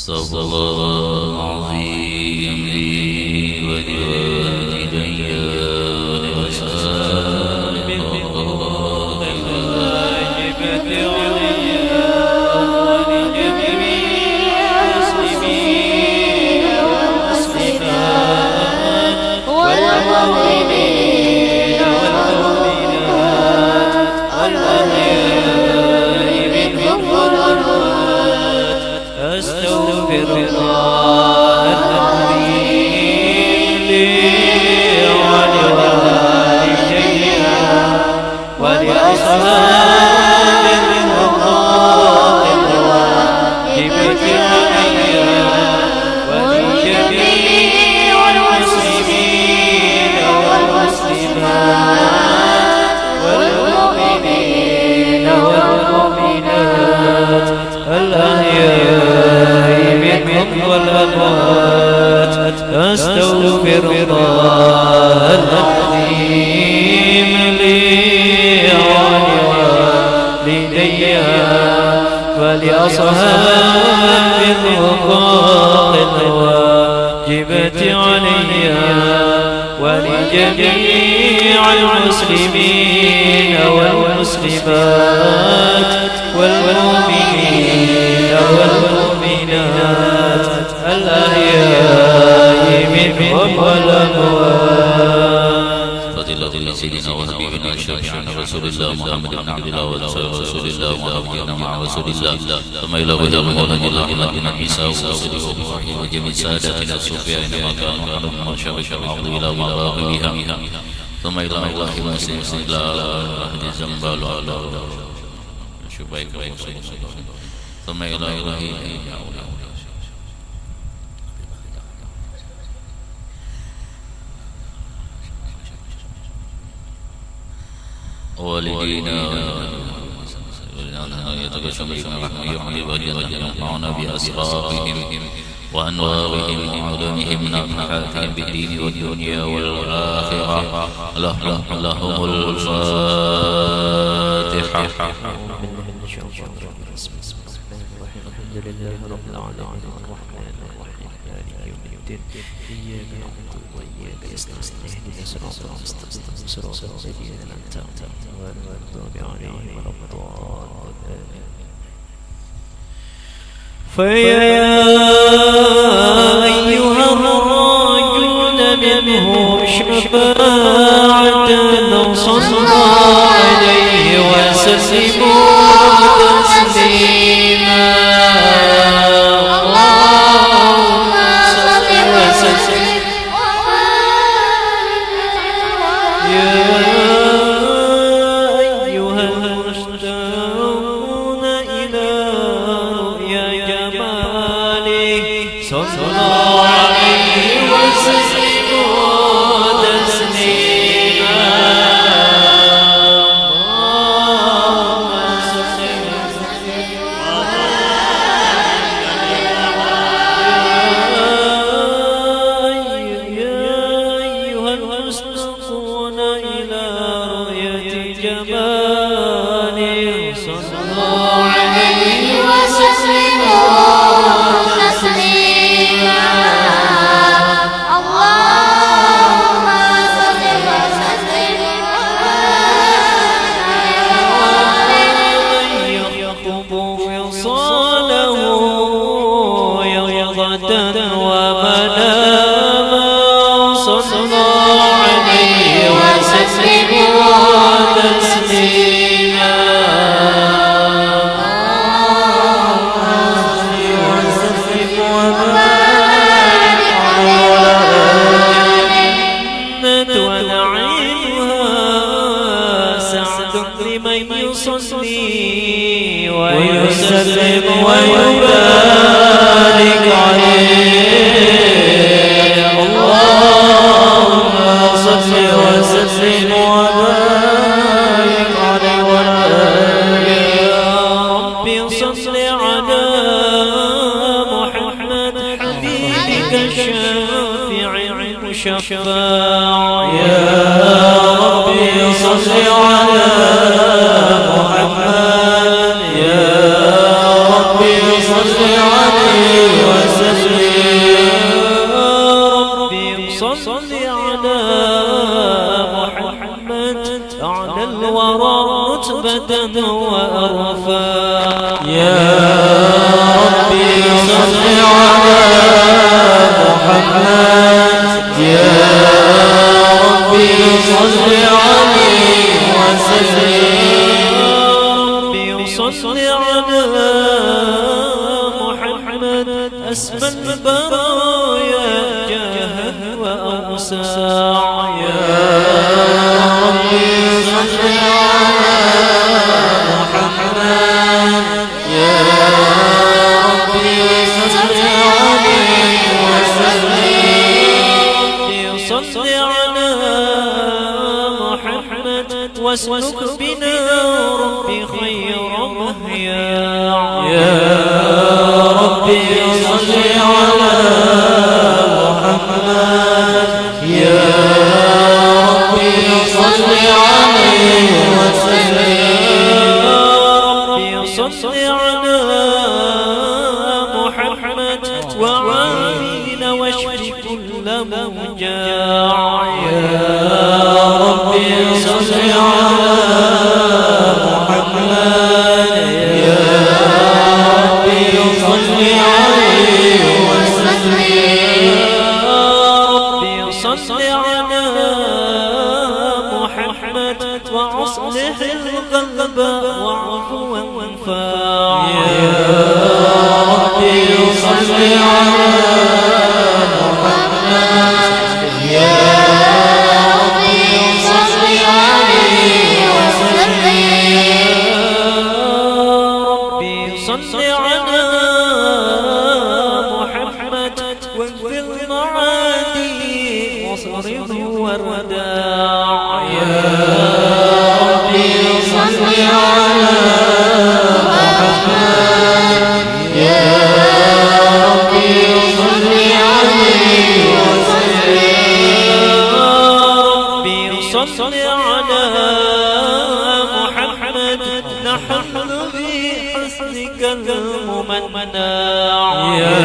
استغفر الله العظيم لي ولوالدي وسائر الواجبة علي ولجميع المسلمين والمسلمات والمؤمنين والمؤمنات والأحياء منهم والأموات. أستغفر الله العظيم لي ولوالدي ولأصحاب الوقار الواجبة علي ولجميع المسلمين والمسلمات والمؤمنين والمؤمنات الأحياء منهم والأموات. أستغفر الله العظيم لي ولوالدي ولأصحاب الحقوق الواجبة علي ولجميع المسلمين والمسلمات والمؤمنين والمؤمنات الأحياء منهم والأموات. فضيلة سيدنا وحبيبنا شفيعنا رسول الله محمد بن عبد الله ورسول الله ونبينا مع رسول الله ثم إلى وجه مولانا الله بن عيسى وصحبه وجميع سادتنا الصوفياء إنما كانوا على مشارق الأرض إلى مغاربها ثم إلى الله المسلمين إلى أهل الزنبال على شبيك ثم إلى الله والدينا ينفعنا بأسرارهم وأنوارهم وعلومهم نفحاتهم بالدين والدنيا والآخرة. لهم الفاتحة. الحمد لله رب العالمين الرحمن الرحيم مالك يوم الدين إياك نعبد وإياك نستعين اهدنا الصراط المستقيم صراط الذين أنعمت عليهم غير المغضوب عليهم ولا الضالين. فيا أيها الراجون منهم شفاعة صلوا عليه وسلموا تسليما. اللهم صل وسلم يا أيها المشتاقون إلى رؤيا جماله صلوا عليه وسلموا تسليما. ويسلم ويبارك عليه. اللهم صل وسلم وبارك عليه وعلى يا رب صل على محمد حبيبك الشافع المشفع. يا رب صل على محمد يا رب صل عليه أعلى الورى رتبة وأرفع. يا ربي صل على محمد، يا ربي صل عليه وسلم. ربي صل على محمد أسمى البرايا جاها وأوسع. يا ربي صل على محمد، يا ربي صل عليه وسلم. صل على محمد واسلك بنا ربي خير مهياع. يا ربي صل على محمد، يا ربي صل عليه وسلم. ربي صل على محمد وعافينا واشف كل موجاع. يا ربي صل على محمد، يا ربي صل عليه وسلم. ربي صل على محمد وأصلح القلب وعفوا وانفاع. يا ربي صل على محمد، يا ربي صل عليه وسلم. ربي صل على محمد واغفر معادي واصرف والوداع. يا ربي صل على محمد، يا ربي صل عليه وسلم. ربي صل على محمد نحن بحسنك الممناع. يا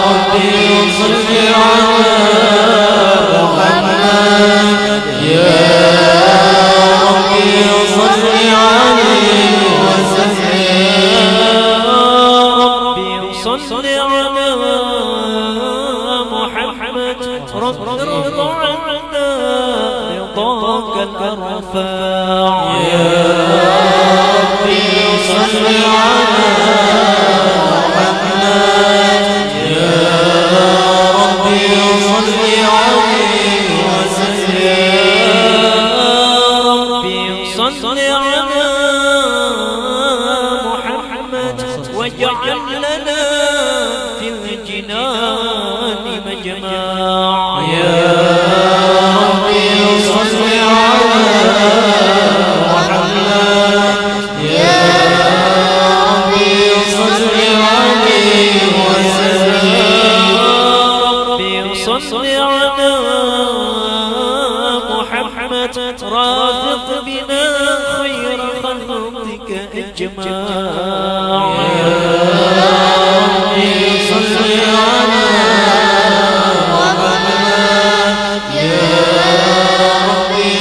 ربي صل على محمد، يا ربي صل عليه وسلم. ربي صل على محمد رب ارضى عنا رضاك الأرفاع. يا ربي صل على محمد، يا ربي صل عليه وسلم. ربي صل على محمد واجعل لنا في الجنان مجمع. يا ربي صل على محمد، يا ربي صل عليه وسلم. ربي صل على محمد رافق بنا خير خلقك اجماع. يا ربي صل على محمد، يا ربي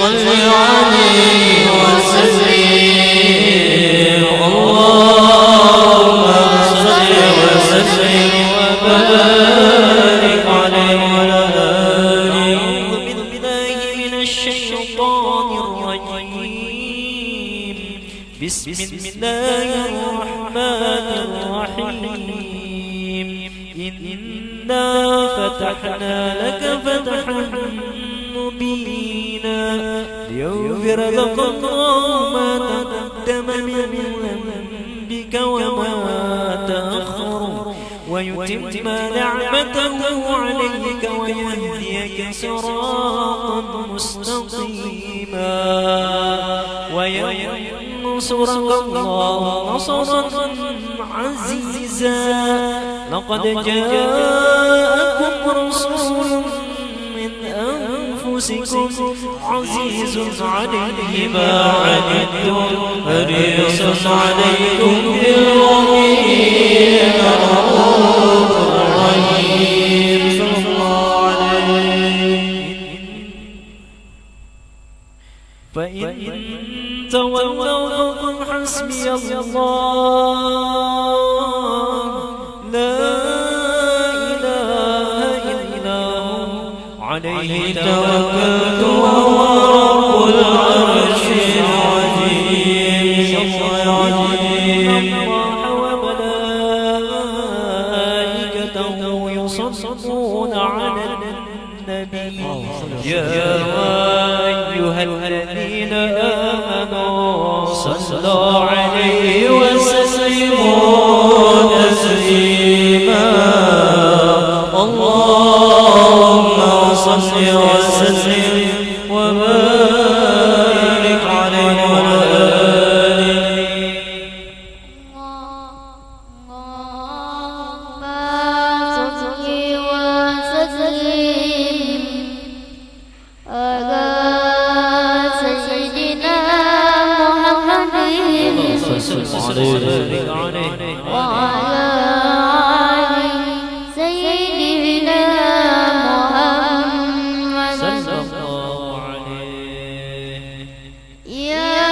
صل عليه وسلم. اللهم صل وسلم وبارك عليه وعلى آله. أعوذ بالله من الشيطان الرجيم. بسم الله الرحمن الرحيم. إنا فتحنا لك فتحا مبينا ليغفر لك الله ما تقدم من ذنبك وما تأخر ويتم نعمته عليك ويهديك صراطا مستقيما وينصرك الله نصرا عزيزا. لقد جاءكم رسول من أنفسكم عزيز عليه ما عنتم حريص عليكم بالمؤمنين رؤوف رحيم. صلى الله عليه. فإن تولوا فقل حسبي الله لا إله إلا هو عليه توكلت وهو رب العرش العظيم الله وملائكته يصلون على النبي يا أيها الذين آمنوا صلوا عليه وسلموا تسليما اللهم صل وسلم وبارك عليه وعلى يا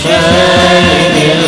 شاهد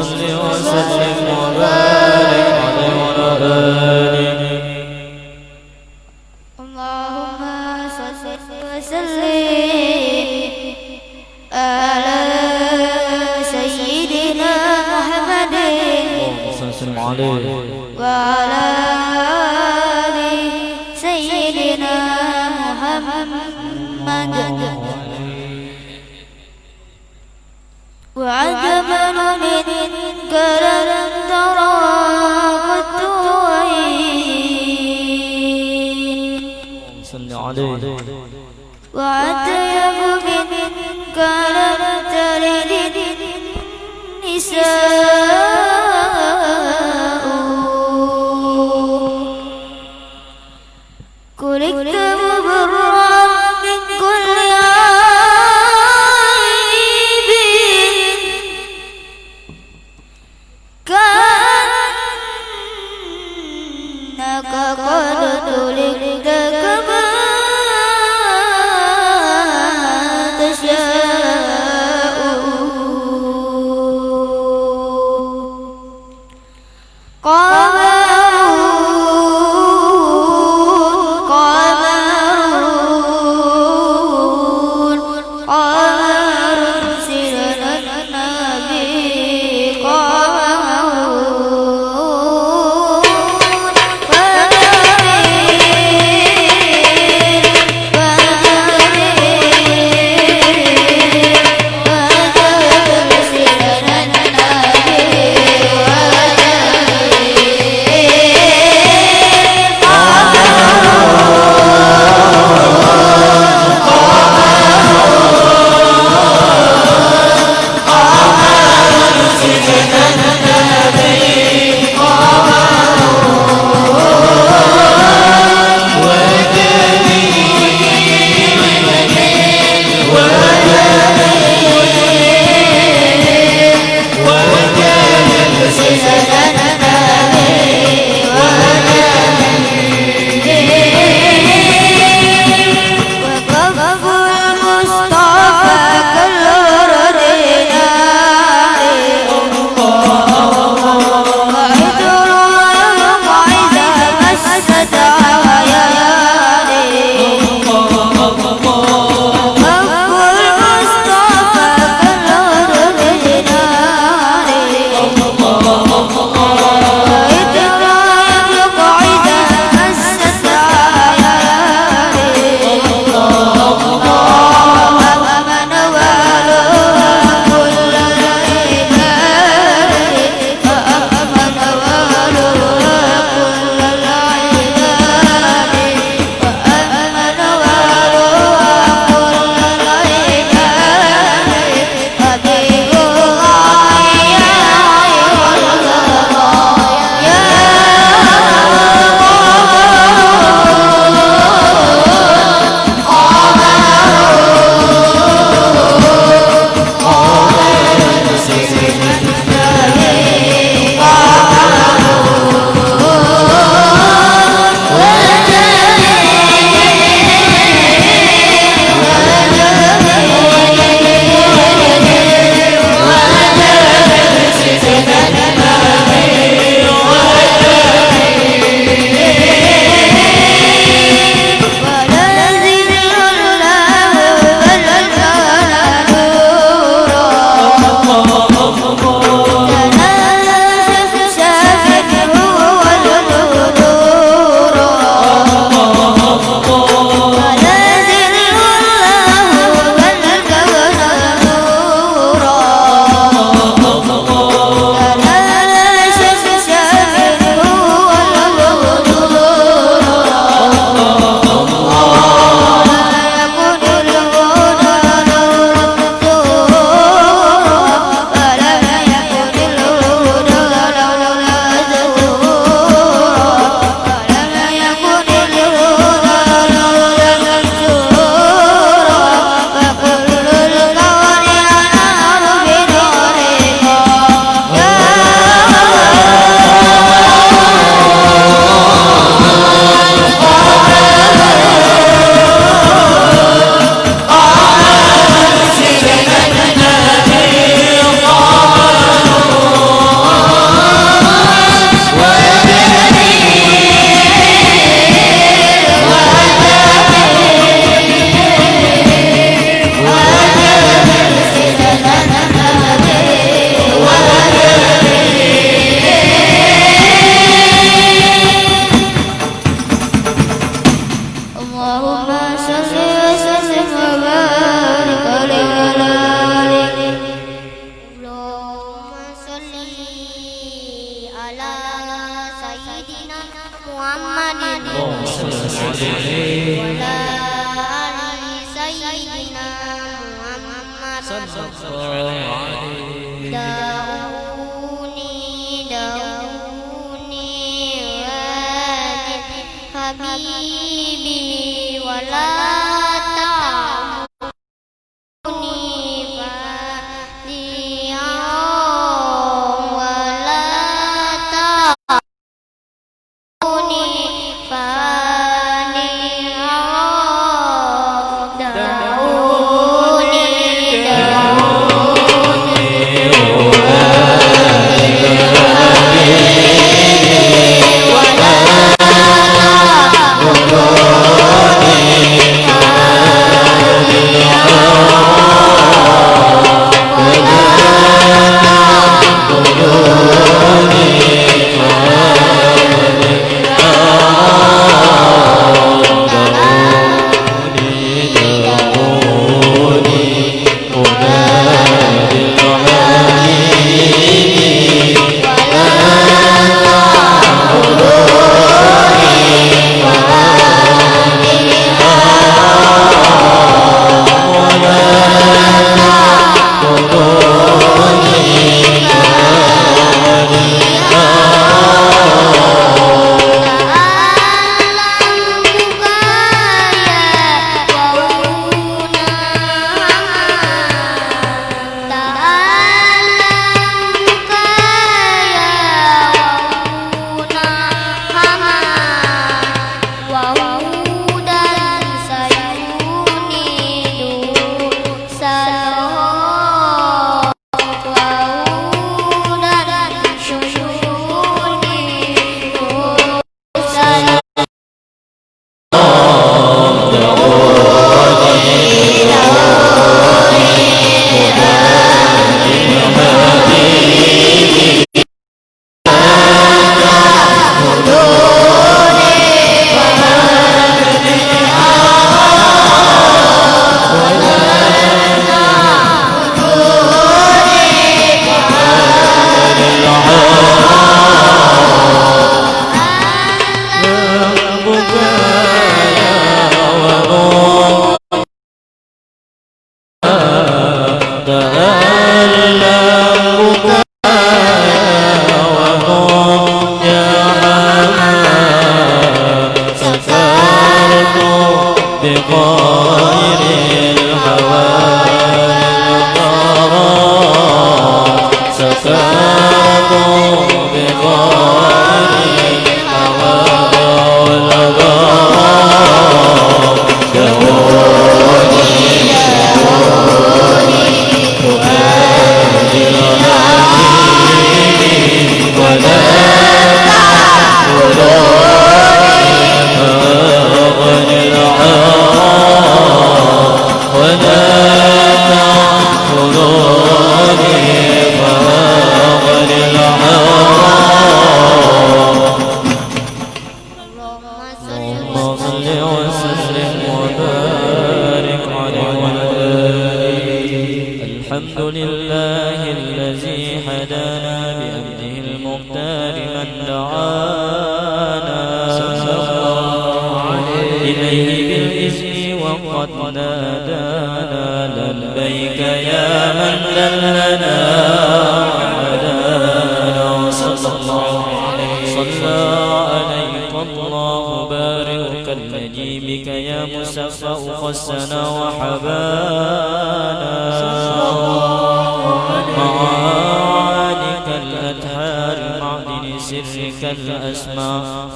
وصل وسلم وبارك عليه وعلى آله. اللهم صل وسلم على سيدنا محمد وسلم عليه وعلى آل سيدنا محمد. وعجبا منك لم ترى قط عين صل عليه وعتيب منك لم تلد النساء. كلك مبرأ من كل عيب كأنك قد تلقت كما تشاء. قمر سيدنا النبي قمر ala sayyidina Muhammadin wa ala ali sayyidina Muhammad dauni habibi wala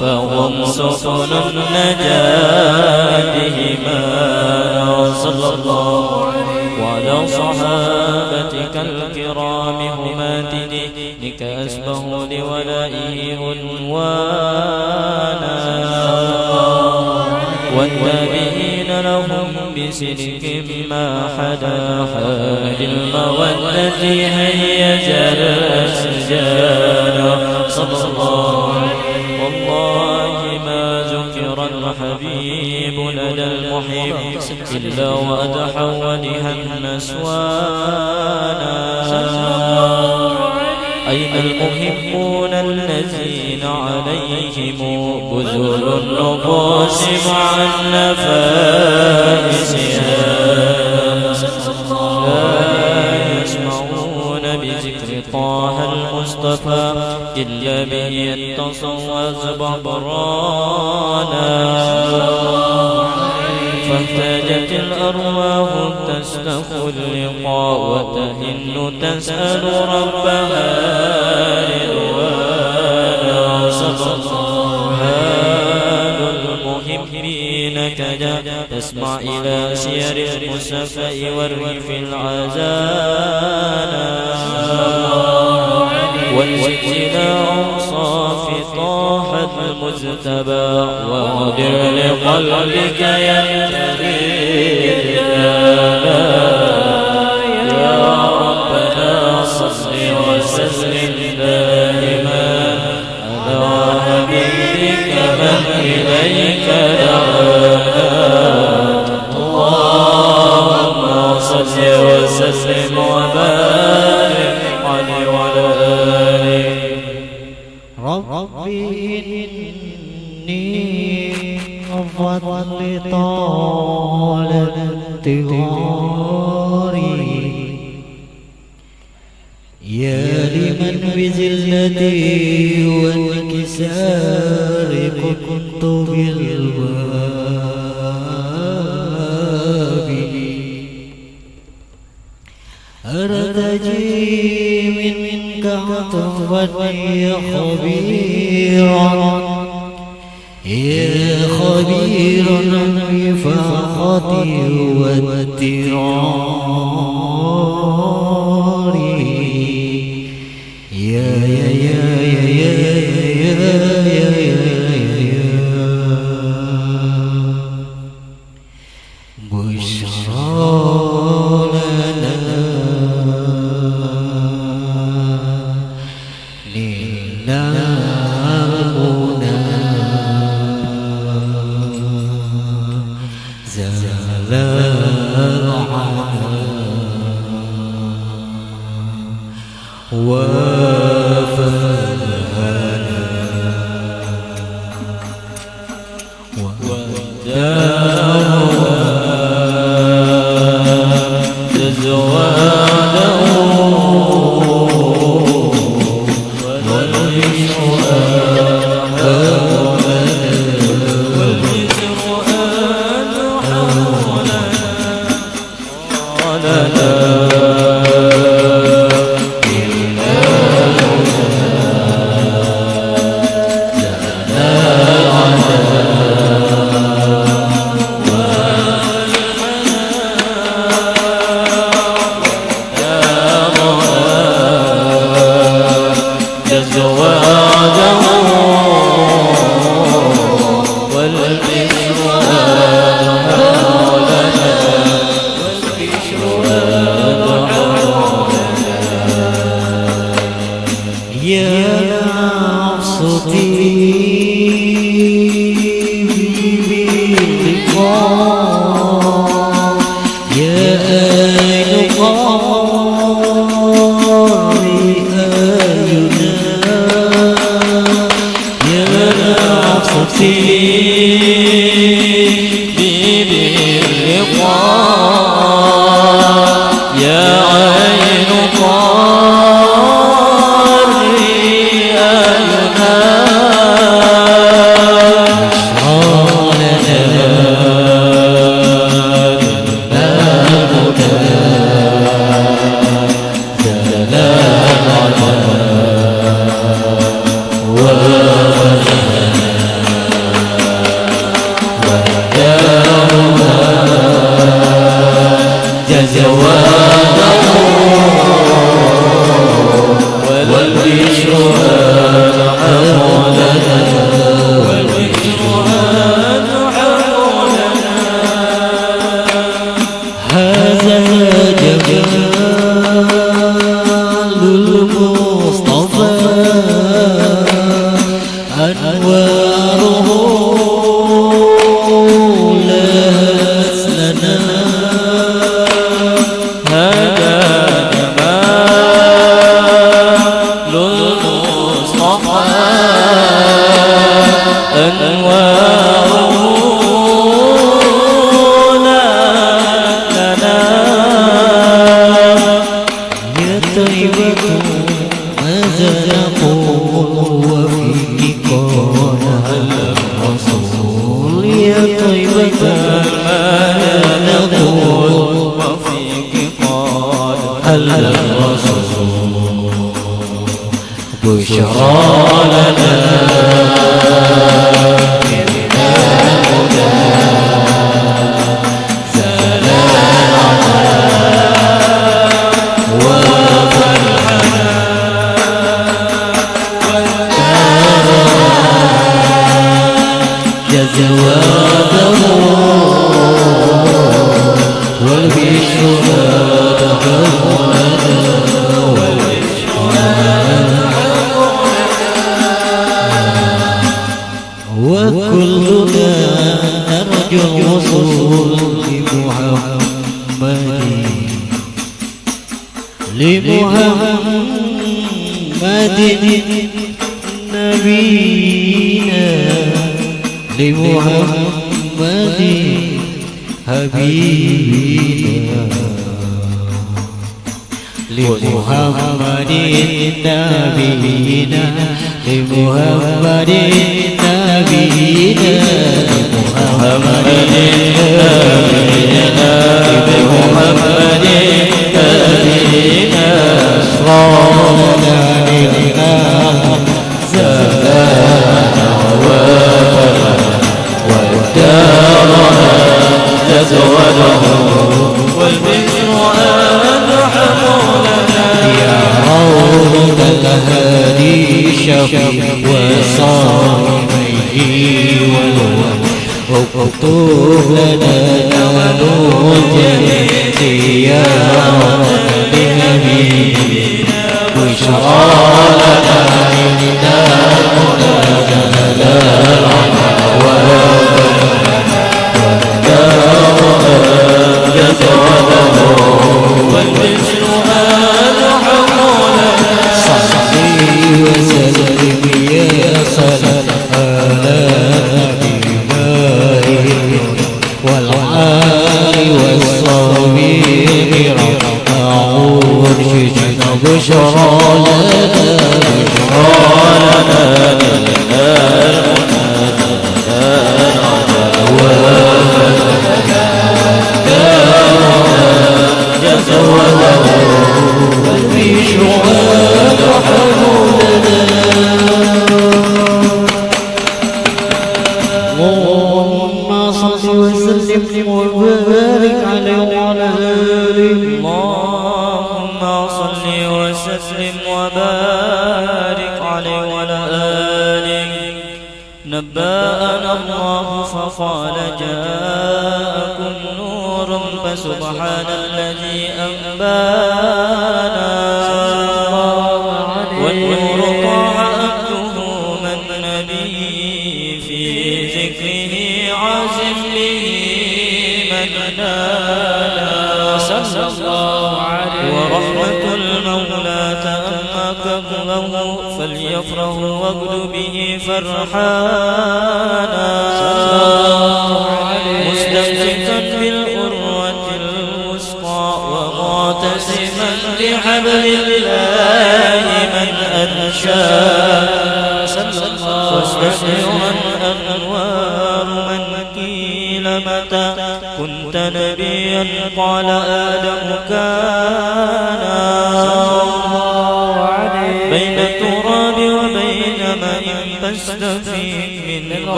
فهم سفن النجاة همانا صلى الله وعلى صحابتك الكرام هماتنك أسبه لولائه عنوانا والتابعين لهم بسلك ما حدا حال المودة هيج الأسجانا صلى الله والله ما ذكر الحبيب لدى المحب إلا وأدحى ولها النسوانا أين المحبون الذين عليهم بذل النفوس مع النفائسها لا يسمعون بذكر طه المصطفى إلا به يتصوز ببرانا فاحتاجت الأرواح تستخو اللقاء وتهن تسأل ربها رضوانا حال المحبين كذا تسمع إلى سير المسفى والريف العزانا والابتلاء صافي طه المجتبى ومدر لقلبك ينتهي يا ربنا صل وسلم دائما على حبيبك من إليك دعانا اللهم صل وسلم وبارك عليه وعلى آله ربي إني أفضل طال انتظاري يا لمن بذلتي وانكسار كنت بالباب أرتجي منك عطفا يا خبيرا يا خبيرا بفاقتي واتراري يا يا يا يا يا يا يا يا بشرى لنا للمنى زال العمى وفلنا وداوى تزواده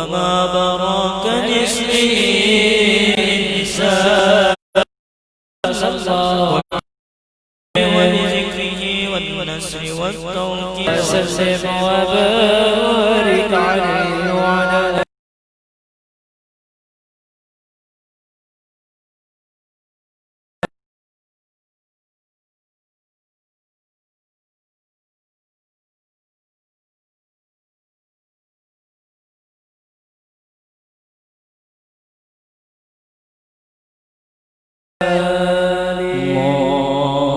وما برك جسمه إنسان ولذكره والنسر والتوكيد وسلم وبارك عليه وعلى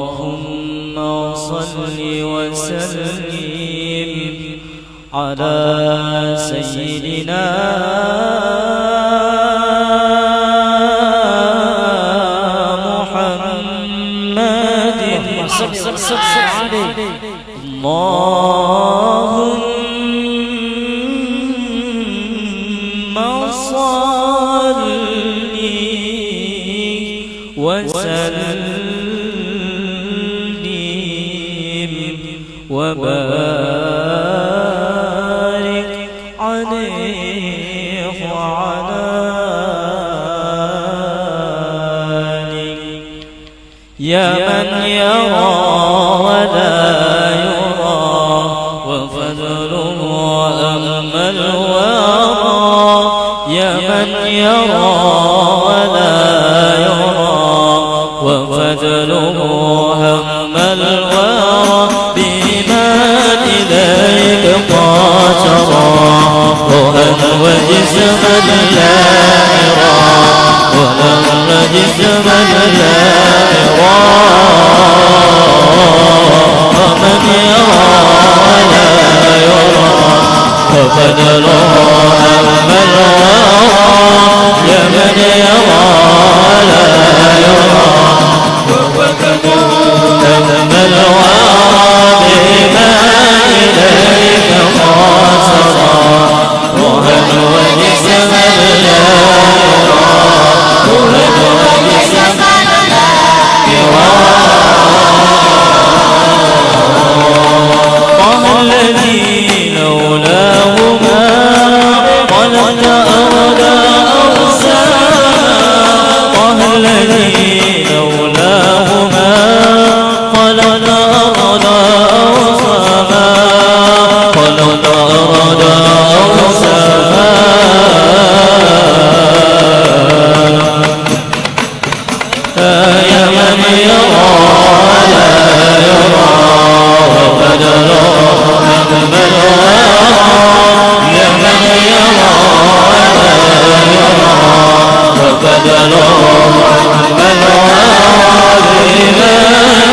اللهم صل وسلم على سيدنا محمد اللهم صل وسلم وبارك عليه وعلى آله يا من يرى ولا يرى وفضله أما الورى يا من يرى ولا يرى وفضله هم الورى بإيمان إليك قاصرا روحا وجسما لا يرى ولا جسما لا يرى من يرى ولا يرى وفضله هم الورى يا من يرى ولا يرى أمام الورى بما إليك قاصرا روحا وجسما لا يرى روحا وجسما لا يرى طه الذي لولاه ما خلق أرضا أرساما طه الذي لولاه ما خلق أرضا أرساما خلق أرضا أرساما يا من يرى ولا يرى وقدر أمام الورى يا من يرى ولا يرى وقدر أمام الورى بما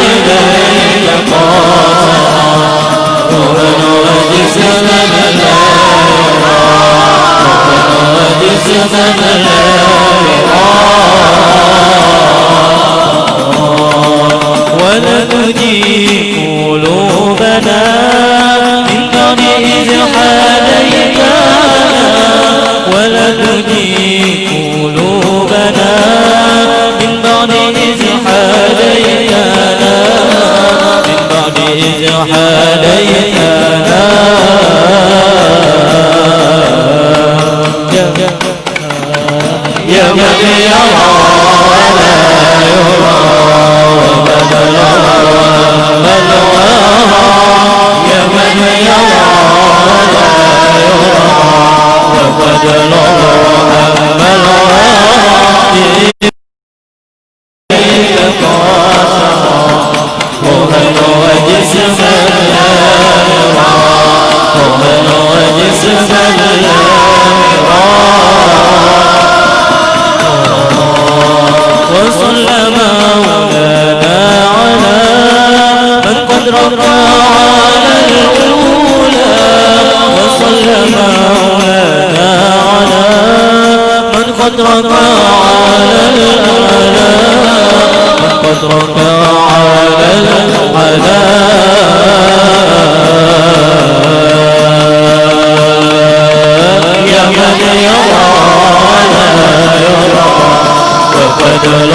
إليك قاصرا روحا وجسما لا يرى روحا وجسما لا يرى ونهدي قلوبنا من بعد إذ هديتنا ونهدي قلوبنا من بعد إذ هديتنا من بعد إذ هديتنا يا من يرى ولا يرى وبدل الورى يا من يرى ولا يرى وبدل الورى إليك قاصرا روحا وجسما لا يرى روحا وجسما لا يرى وصلى مولانا على من قد ربى على الأولى وصلى مولانا على من قد ربى على الأعلى من قد ربى على الأعلى يا من يرى ولا يرى وقدر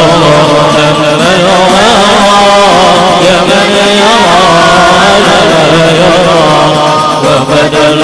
أمام الورى يا من يرى ولا يرى وقدر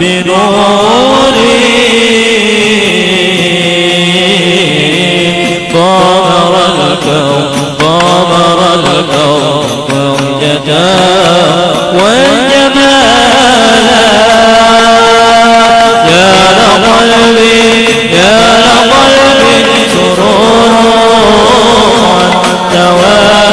بنوري ضمر الكون وجدا والجمال يا لقلبي سرور توالى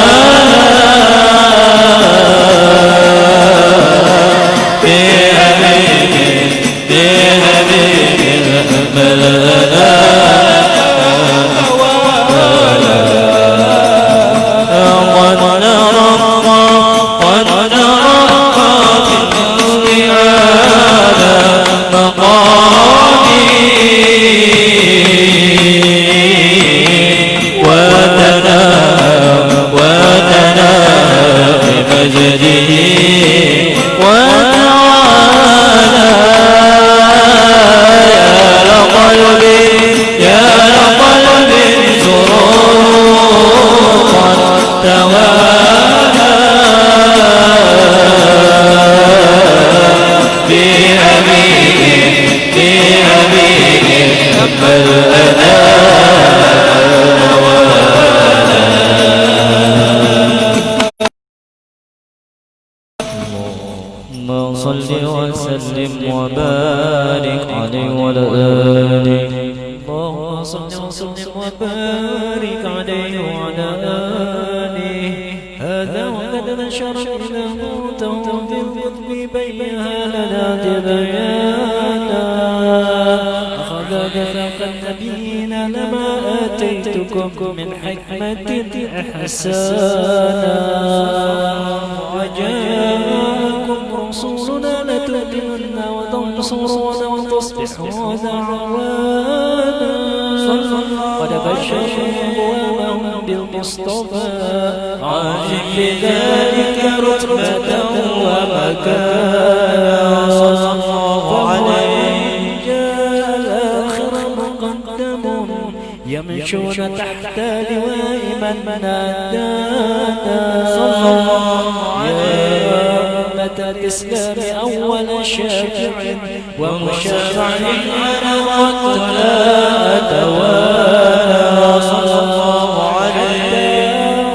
صل وسلم وبارك عليه وعلى آله اللهم صل وسلم وبارك عليه وعلى آله هذا وقد نشر له توفيق بينها لنا تبيانا أخذ بثق النبيين لما آتيتكم من حكمة إحسانا وجاءكم رسولنا لتؤمنن وتنصرون وتصلحون عوانا قد بشرهم بالمصطفى عاجب بذلك رتبة ومكانا صلى الله عليه جاء الآخر مقدم يمشون تحت لواء من نادانا صلى الله عليه الإسلام أول شافع ومشافع على وقتنا أتوانا صلى الله عليه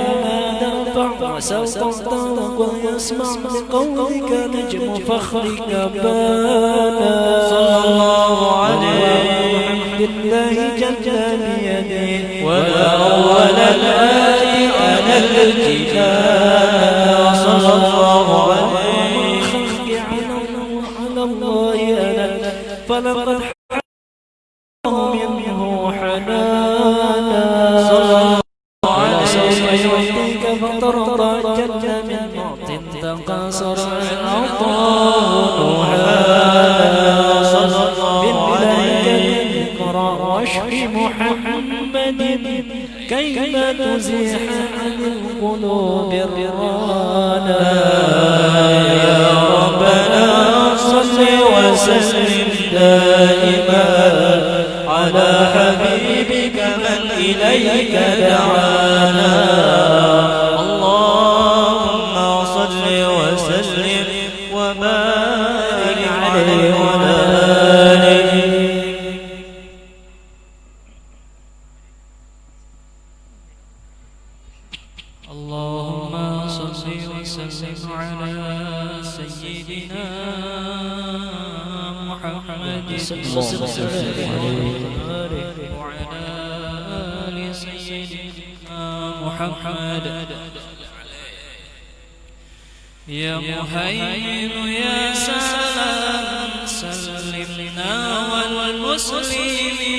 نرفع سوف تنقل واسمع لقولك نجم فخرك بانا صلى الله عليه بالله جل بيده ولا أول الآتي أنا الجلال صلى الله عليه فلقد حرم منه حنانا صلى الله عليه سوف يعطيك فترضى جل من معط تقاصر عطاه نوحانا صلى الله عليه اقرأ واشف محمد كيما تزيح عن القلوب الرانا يا ربنا صل وسلم دائما على حبيبك من إليك دعانا اللهم صل وسلم وبارك عليه وعلى آله اللهم صل وسلم على سيدنا محمد صلى الله عليه وعلى آل سيدنا محمد يا مهيمن يا سلام سلمنا والمسلمين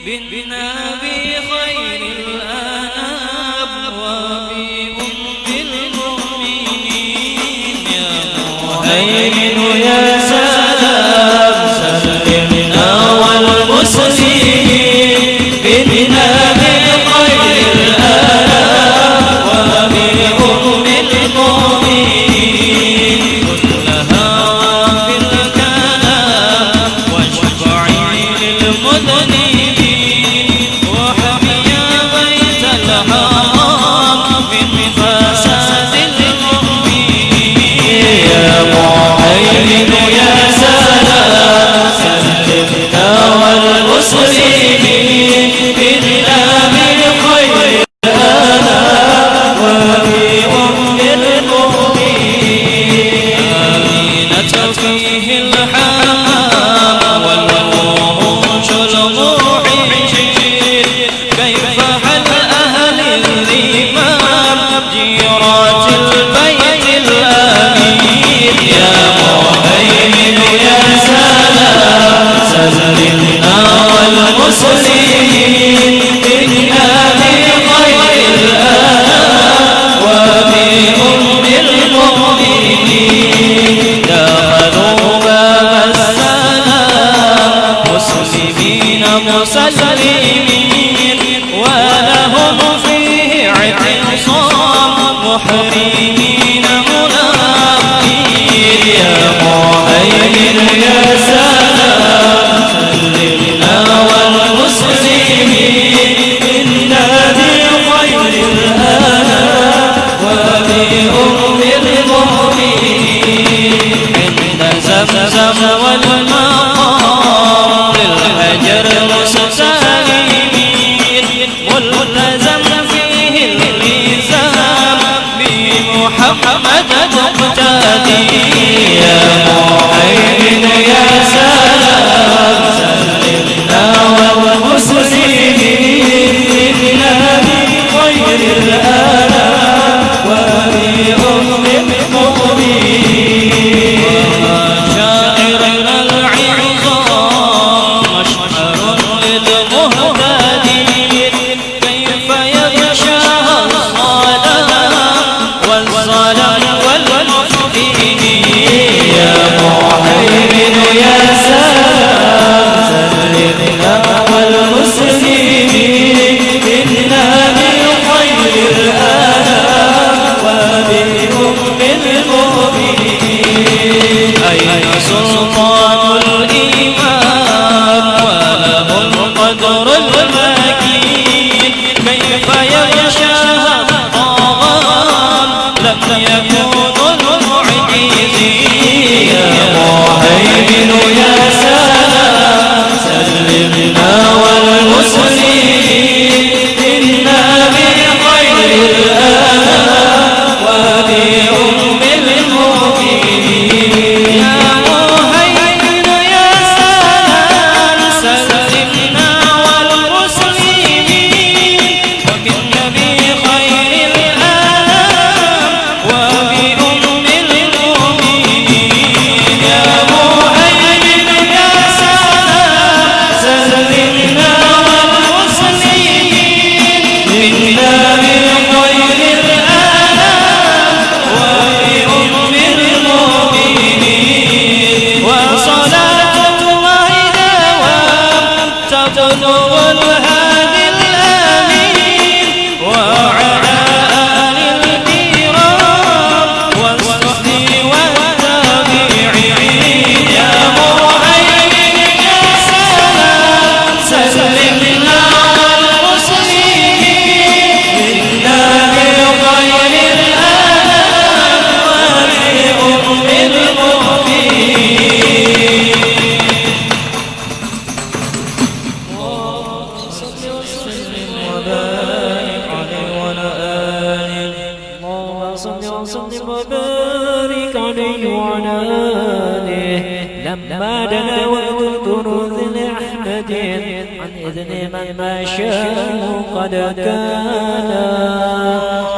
بالنبي خير الأنام وبأم المؤمنين يا مهيمن يا سلام سلمنا والمسلمين بالنبي خير الأنام وبأم المؤمنين كلها في الكلام واشفعي للمذنبين وحميا بيت الحرام من فساد المؤمنين يا مهيمن يا سلام محرمين ملابين يا مهيمن يا سلام سلمنا والمسلمين إنا بخير الآلاء وبأم المؤمنين عند زمزم والمقام للحجر مستقيمين ملتزم فيه الالتزام بمحمد مقتدي يا مهيمن يا سلام سلمنا والمسلمين إنا بخير الآلاء وبأم المؤمنين شاعرنا العظام مشعر للمهتدين كيف يغشاها الصلاة والصلاة والمفيدين يا مهيمن يا سلام سلمنا والمسلمين إنا بخير الآلاء وبأم المؤمنين أين سلطان الإيمان وله القدر المكين كيف يغشاها الطغام لم يكون المعجزين يا مهيمن يا سلام سلمنا والمسلمين إنا بخير الآلاء وبأم المؤمنين يا مهيمن يا سلام سلمنا والمسلمين وكن بخير الآلاء وبأم المؤمنين يا مهيمن يا سلام سلمنا والمسلمين إنا بخير الآلاء وبأم المؤمنين وصلاة الله دوام تبلغ الهادي الآمين وعلى آل الكرام والصحب والتابعين يا مهيمن يا سلام سلمنا والمسلمين إنا بخير الآلاء وبأم المؤمنين اللهم صل وسلم وبارك عليه وعلى آله لما دنا وقت الكنوز لأحمد عن إذن من ما شاء قد كان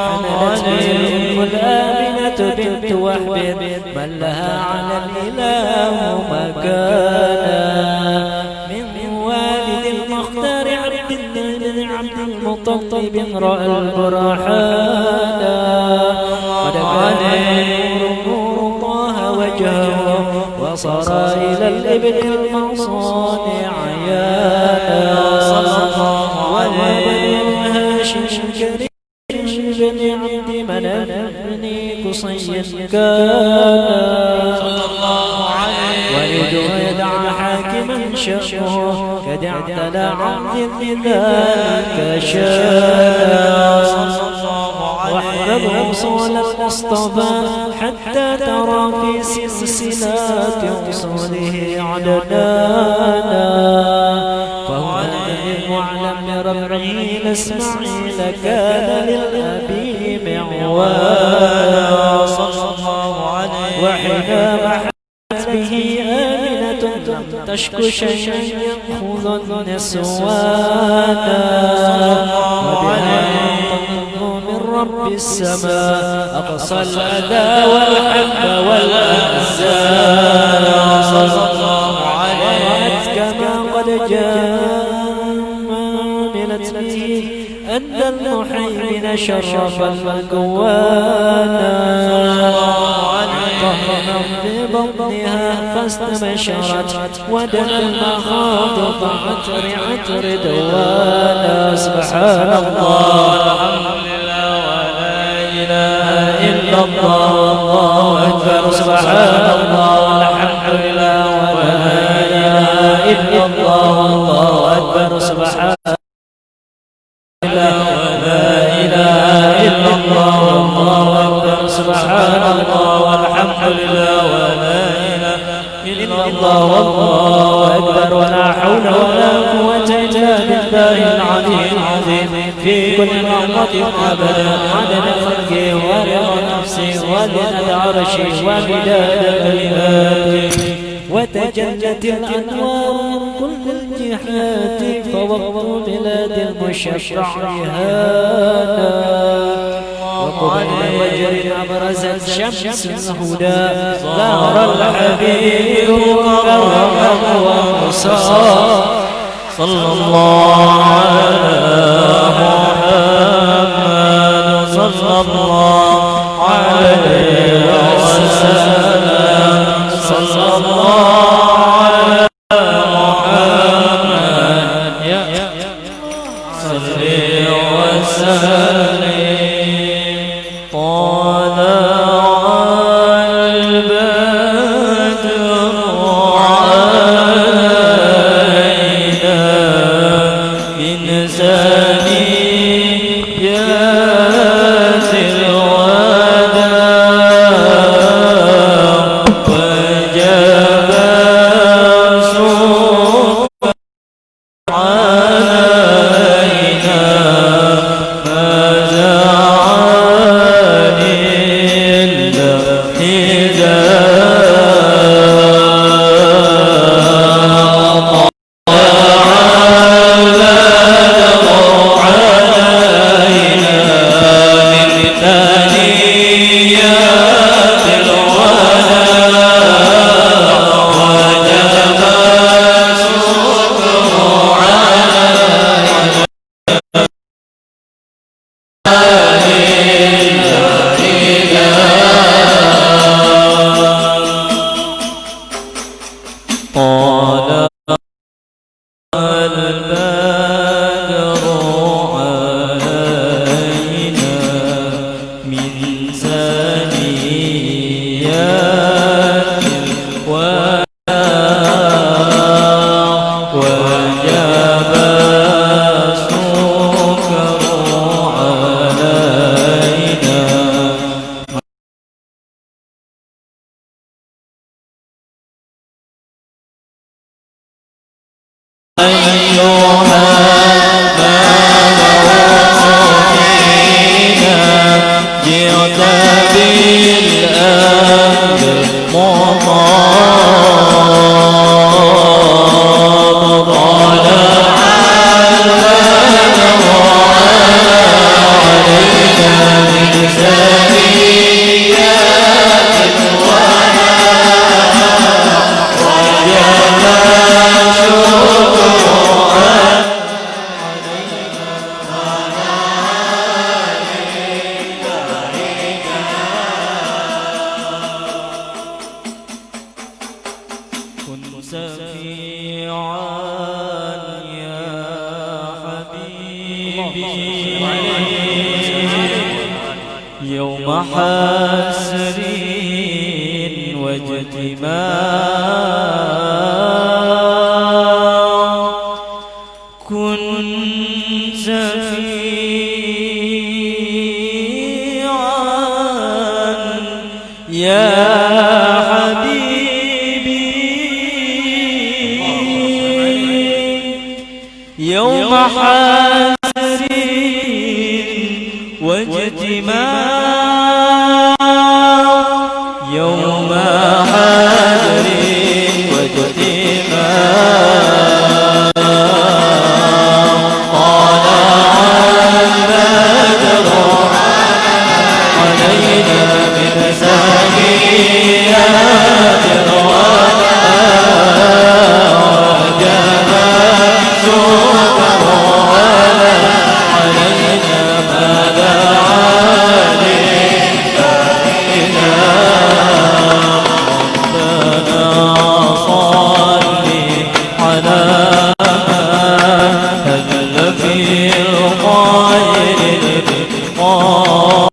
حملت به الأم الآمنة بنت وهب من لها على الإله مكانا من والد المختار عبد الله بن عبد المطلب رأى البرهانا قد كان نور طه وجهه وصار إلى الإبن المصانع عيانا صلى الله عليه هاشم كريم بن عبد مناف بن قصي كان صلى الله عليه ولده يدعى حاكما شأنه كدعت لعبد لذاك شاء صلى الله عليه واحببه صول المصطفى حتى ترى في سلسلات وصوله عدنانا فهو المعلم لربعه لاسماعيل كان للأبي معوانا صلى الله عليه وحينما حدث به آمنة تشكو شيئا يأخذ النسوانا وبها من رب السماء أقصى الأذى والحب والأحزان صلى الله عليه كما قد جاملت به أن المحيمن شرف المكوانا طهرا ببطنها فاستبشرت ودنا المخاض عطر عطر دوانا سبحان الله الحمد لله ولا إله إلا الله والله أكبر سبحان الله الحمد لله ولا إله إلا الله والله أكبر سبحان الله ولا إله إلا الله والله أكبر سبحان الله والحمد لله ولا إله إلا الله والله أكبر ولا حول ولا قوة إلا بالله العلي العظيم في كل لحظة أبدا عدد خلقه ورضا نفسه وزنة عرشه ومداد كلماته وتجلت الأنوار من كل الجهات فوقت بلاد المشفع هانا وقبل وجر أبرزت شمس الهدى ظهر الحبيب كرما ومصاب صلى الله على محمد صلى الله عليه وسلم صلى الله على محمد صل وسلم طلع البدر علينا من ثنيات الوداع وجب الصبح علينا ماذا عن طال البدر علينا من ثنيات الوداع وجب السكر علينا كن شفيعا يا حبيبي يوم حسر واجتماع كن شفيعا يا يوم حسر واجتماع يوم حسر واجتماع طلع البدر علينا من ثنيات الوداع وجب السكر علينا ماذا علينا ربنا صل على من هل في الخير الإتقان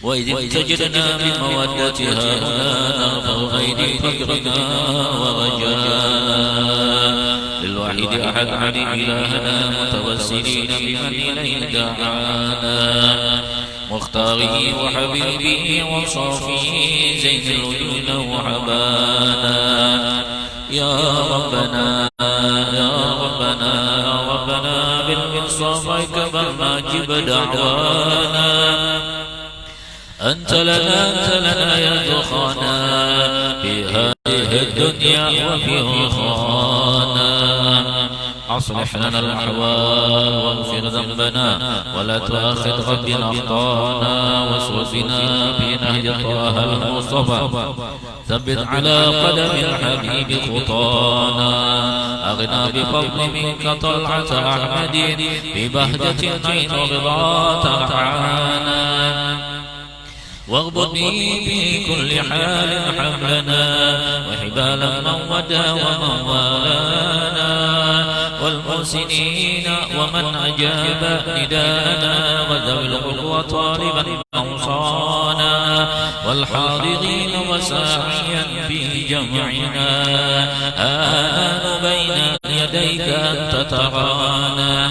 وإذ ابتجلنا بمودتها هنا نرفع أيدي فقرنا ورجانا للواحد أحد عن إلهنا متوسلين بمن إليه دعانا مختاري وحبيبي وصافي زين الوجود وحبانا يا ربنا يا ربنا يا ربنا بالمصطفى كبرنا جب دعوانا أنت لنا يا دخانا في هذه الدنيا وفي أخرانا أصلح لنا الأحوال واغفر ذنبنا ولا تؤاخذ ربنا أخطانا واصرفنا في نهج طه المصطفى ثبت على قدم الحبيب خطانا أغنى بفضل منك طلعة أحمد ببهجة عين رضا ترعانا واغبطني في كل حال حملنا وحبالا من ودى ومن والانا والمحسنين ومن أجاب نداءنا وذوي القوى طالبا أوصانا والحاضرين وساعيا في جمعنا آن بين يديك أنت ترانا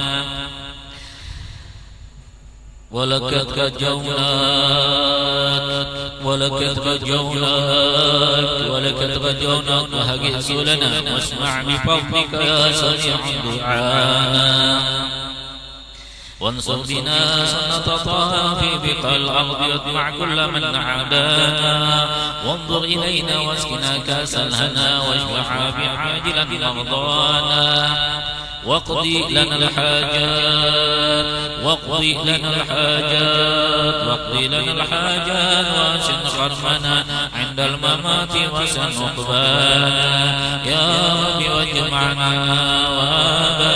ولقد رجوناك وهجس لنا واسمع بفضلك يا سريع دعانا وانصر بنا سنة طه في بقاع الأرض واجمع كل من عادانا وانظر إلينا واسقنا كأس الهنا واشفع بعاجلا مرضانا واقضي لنا الحاجات واسن خرمنا عند الممات وسن عقبانا يا رب واجمعنا وابا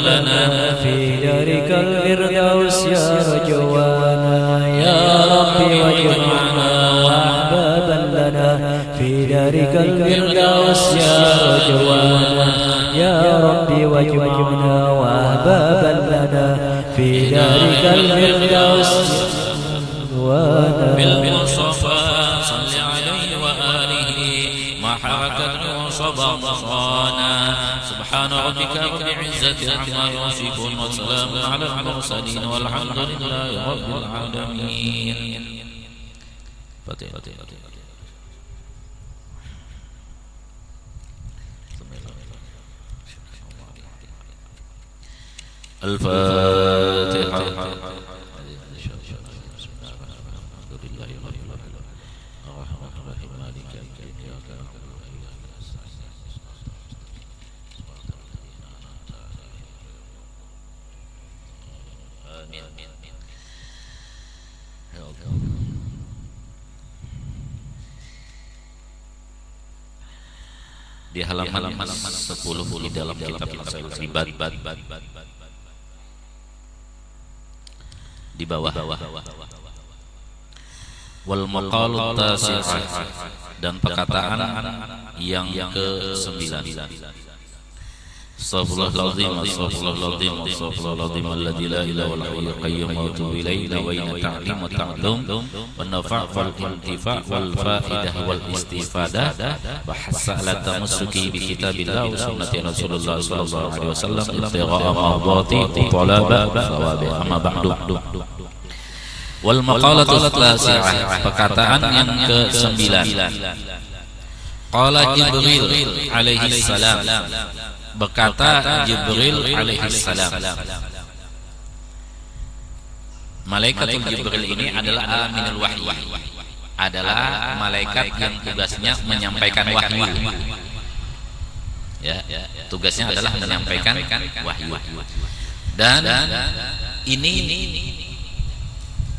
لنا في دارك الفردوس يا رجوانا يا رب واجمعنا وأحبابا لنا في دارك الفردوس يا رجوانا يا رب واجمعنا وأحبابا لنا في دارك الفردوس بالمصطفى صل عليه وآله ما حركت صبا صانا سبحان ربك رب العزة عما يصفون وسلام على المرسلين والحمد لله رب العالمين. الفاتحة. Di halaman 10 di dalam kitab Ibadat di bawah wal maqalut tasi'ah dan perkataan yang ke-9 Astaghfirullahaladzim alladzi la ilaha illa huwal qayyum wa atubu ilaihi wa inna ta'lim wa ta'lum wan nafa' wal intifa' wal fa'idah wal istifadah wa hassa ala tamassuki bi kitabillah wa sunnati Rasulullah sallallahu alaihi wasallam ibtigha'a mardati wa talaba thawabi amma ba'du. Wal maqalatul tasi'ah perkataan yang ke-9 qala Jibril alaihi salam berkata Jibril alaihi salam. Malaikatul Jibril ini adalah aminul wahyi, adalah malaikat yang tugasnya menyampaikan wahyu. Ya, tugasnya adalah menyampaikan wahyu. Dan ini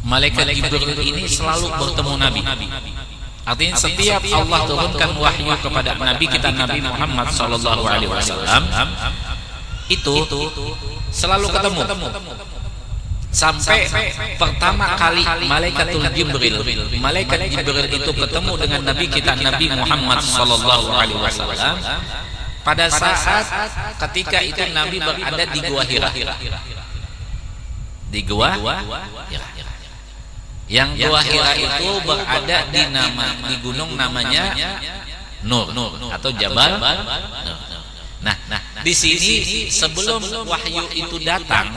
malaikat Jibril ini selalu bertemu Nabi. Artinya setiap Allah turunkan wahyu kepada Nabi kita Nabi Muhammad sallallahu alaihi wasallam itu selalu ketemu. Sampai pertama kali Malaikatul Jibril itu ketemu dengan Nabi kita Nabi Muhammad sallallahu alaihi wasallam pada saat ketika itu Nabi berada di Gua Hira. Di Gua Hira. Yang Gua Hira itu berada di gunung namanya Nur atau Jabal Nur. Nah, di sini sebelum wahyu itu datang,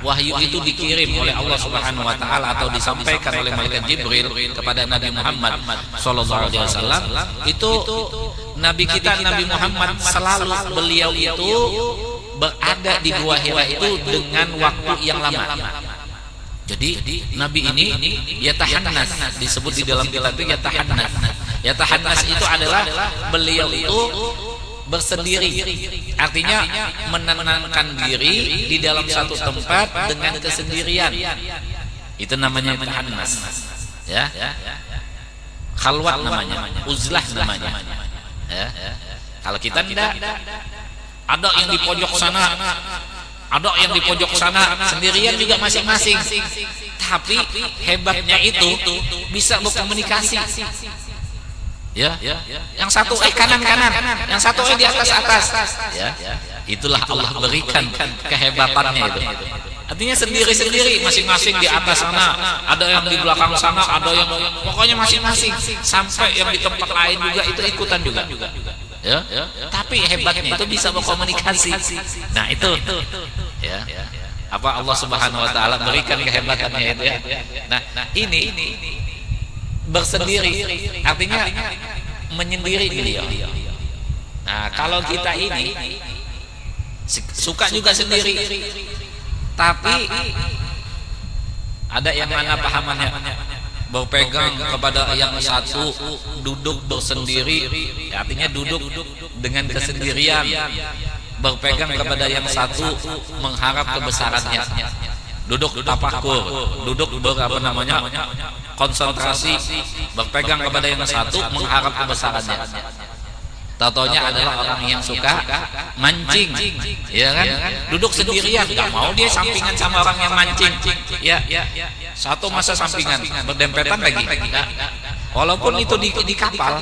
wahyu itu dikirim oleh Allah Subhanahu wa taala atau disampaikan oleh malaikat Jibril kepada Nabi Muhammad sallallahu alaihi wasallam, itu nabi kita Nabi Muhammad selalu beliau itu berada di Gua Hira itu dengan waktu yang lama. Jadi nabi ini yatahannas, disebut di dalam kitab itu yatahannas. Yatahannas itu adalah beliau itu bersendiri, artinya menenangkan diri di dalam satu tempat dengan kesendirian. Itu namanya tahannas, ya. Khalwat namanya, uzlah namanya. Ya. Kalau kita tidak, ada yang di pojok sana, ada yang di pojok sana, sendirian juga masing-masing. Tapi hebatnya itu bisa berkomunikasi. Ya, yang satu kanan, yang satu di atas. Ya, itulah Allah berikan kehebatannya itu. Artinya sendiri-sendiri, masing-masing di atas sana, ada yang di belakang sana, ada yang pokoknya masing-masing, sampai yang di tempat lain juga itu ikutan juga. Ya, tapi hebatnya itu bisa berkomunikasi. Nah itu, ya, apa Allah Subhanahu Wa Taala berikan kehebatannya itu ya. Nah ini bersendiri, artinya menyendiri beliau. Nah kalau kita ini suka juga sendiri, tapi ada yang mana pahamannya berpegang kepada yang satu, duduk bersendiri, artinya duduk dengan kesendirian, berpegang kepada yang satu, mengharap kebesarannya, duduk tafakur, duduk konsentrasi, berpegang kepada yang satu, mengharap kebesarannya. Tatonya adalah orang yang suka mancing, ya kan? Duduk sendirian, nggak mau dia sampingan sama orang yang mancing, ya. Satu masa sampingan, berdempetan lagi. Walaupun itu di kapal,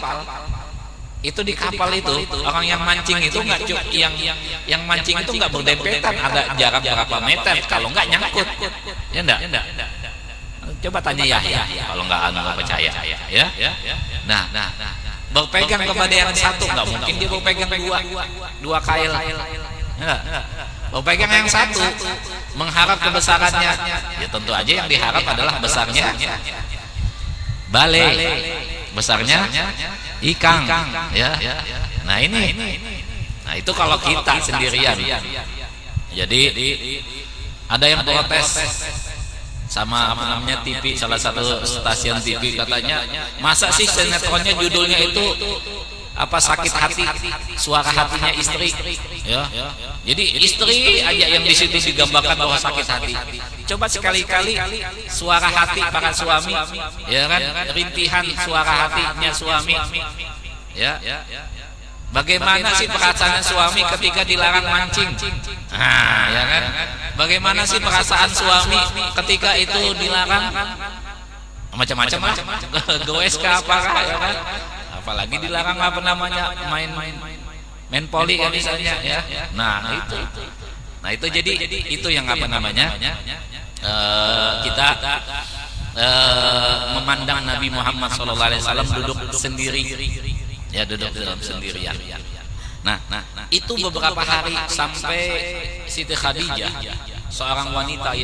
itu di kapal itu orang yang mancing itu nggak yang mancing itu nggak berdempetan, ada jarak berapa meter, kalau nggak nyangkut, ya enggak? Coba tanya ya, kalau nggak percaya, ya. Nah, berpegang kepada yang satu, nggak mungkin dia berpegang dua kail, enggak. Berpegang yang satu, mengharap kebesarannya, ya tentu aja yang diharap adalah besarnya bale, besarnya ikan, ya. Nah ini, nah itu kalau kita sendirian. Jadi ada yang protes sama apa namanya TV, salah satu stasiun TV katanya, masa sih sinetronnya judulnya itu apa, sakit hati, suara hatinya istri, ya. Jadi istri aja yang di situ digambarkan bahwa sakit hati. Coba sekali-kali suara hati para suami, ya kan, rintihan suara hatinya suami, ya. Bagaimana sih perasaan suami ketika dilarang mancing? Nah, ya kan? Bagaimana sih perasaan suami ketika itu dilarang macam-macam lah, goes ke apa, ya kan? Apalagi dilarang apa namanya, main poli kan misalnya, ya. Nah itu jadi itu yang apa namanya, kita memandang Nabi Muhammad SAW duduk sendiri, ya, duduk dalam sendirian. Nah itu beberapa hari sampai Siti Khadijah, seorang wanita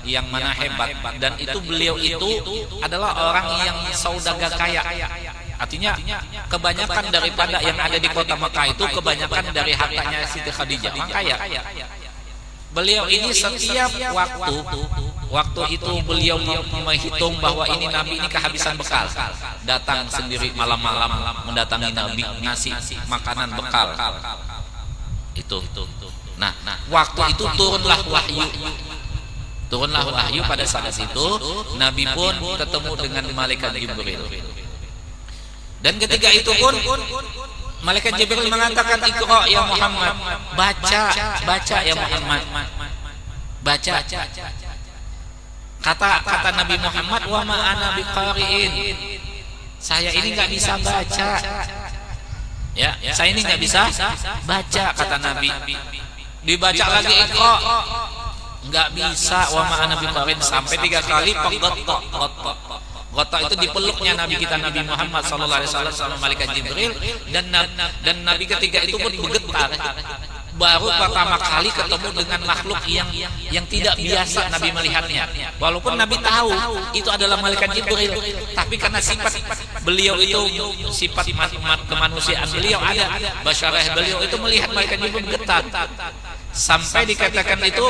yang mana hebat, dan itu beliau itu adalah orang yang saudagar kaya. Artinya kebanyakan daripada yang ada di kota Mekah itu kebanyakan dari hartanya Siti Khadijah, kaya. Beliau ini setiap waktu itu beliau menghitung bahwa ini Nabi ini kehabisan bekal, datang sendiri malam-malam mendatangi Nabi, ngasih makanan bekal. Itu. Nah, waktu itu turunlah wahyu pada saat itu. Nabi pun ketemu dengan malaikat Jibril. Dan ketika itu pun malaikat Jibril mengatakan, Iqra ya Muhammad, baca ya Muhammad, baca. Kata Nabi Muhammad, wa ma ana biqari'in, saya ini nggak bisa baca, ya, saya ini nggak bisa baca, kata Nabi. Dibaca lagi Iqra, nggak bisa, wa ma ana biqari'in, sampai 3 kali. Ghatta itu dipeluknya Nabi kita Nabi Muhammad sallallahu alaihi wasallam sama malaikat Jibril, dan Nabi ketiga itu pun bergetar. Baru pertama kali ketemu dengan makhluk yang tidak biasa Nabi melihatnya. Walaupun Nabi tahu itu adalah malaikat Jibril, tapi karena sifat beliau itu, sifat kemanusiaan beliau ada, basyarah beliau itu melihat malaikat Jibril bergetar. Sampai dikatakan itu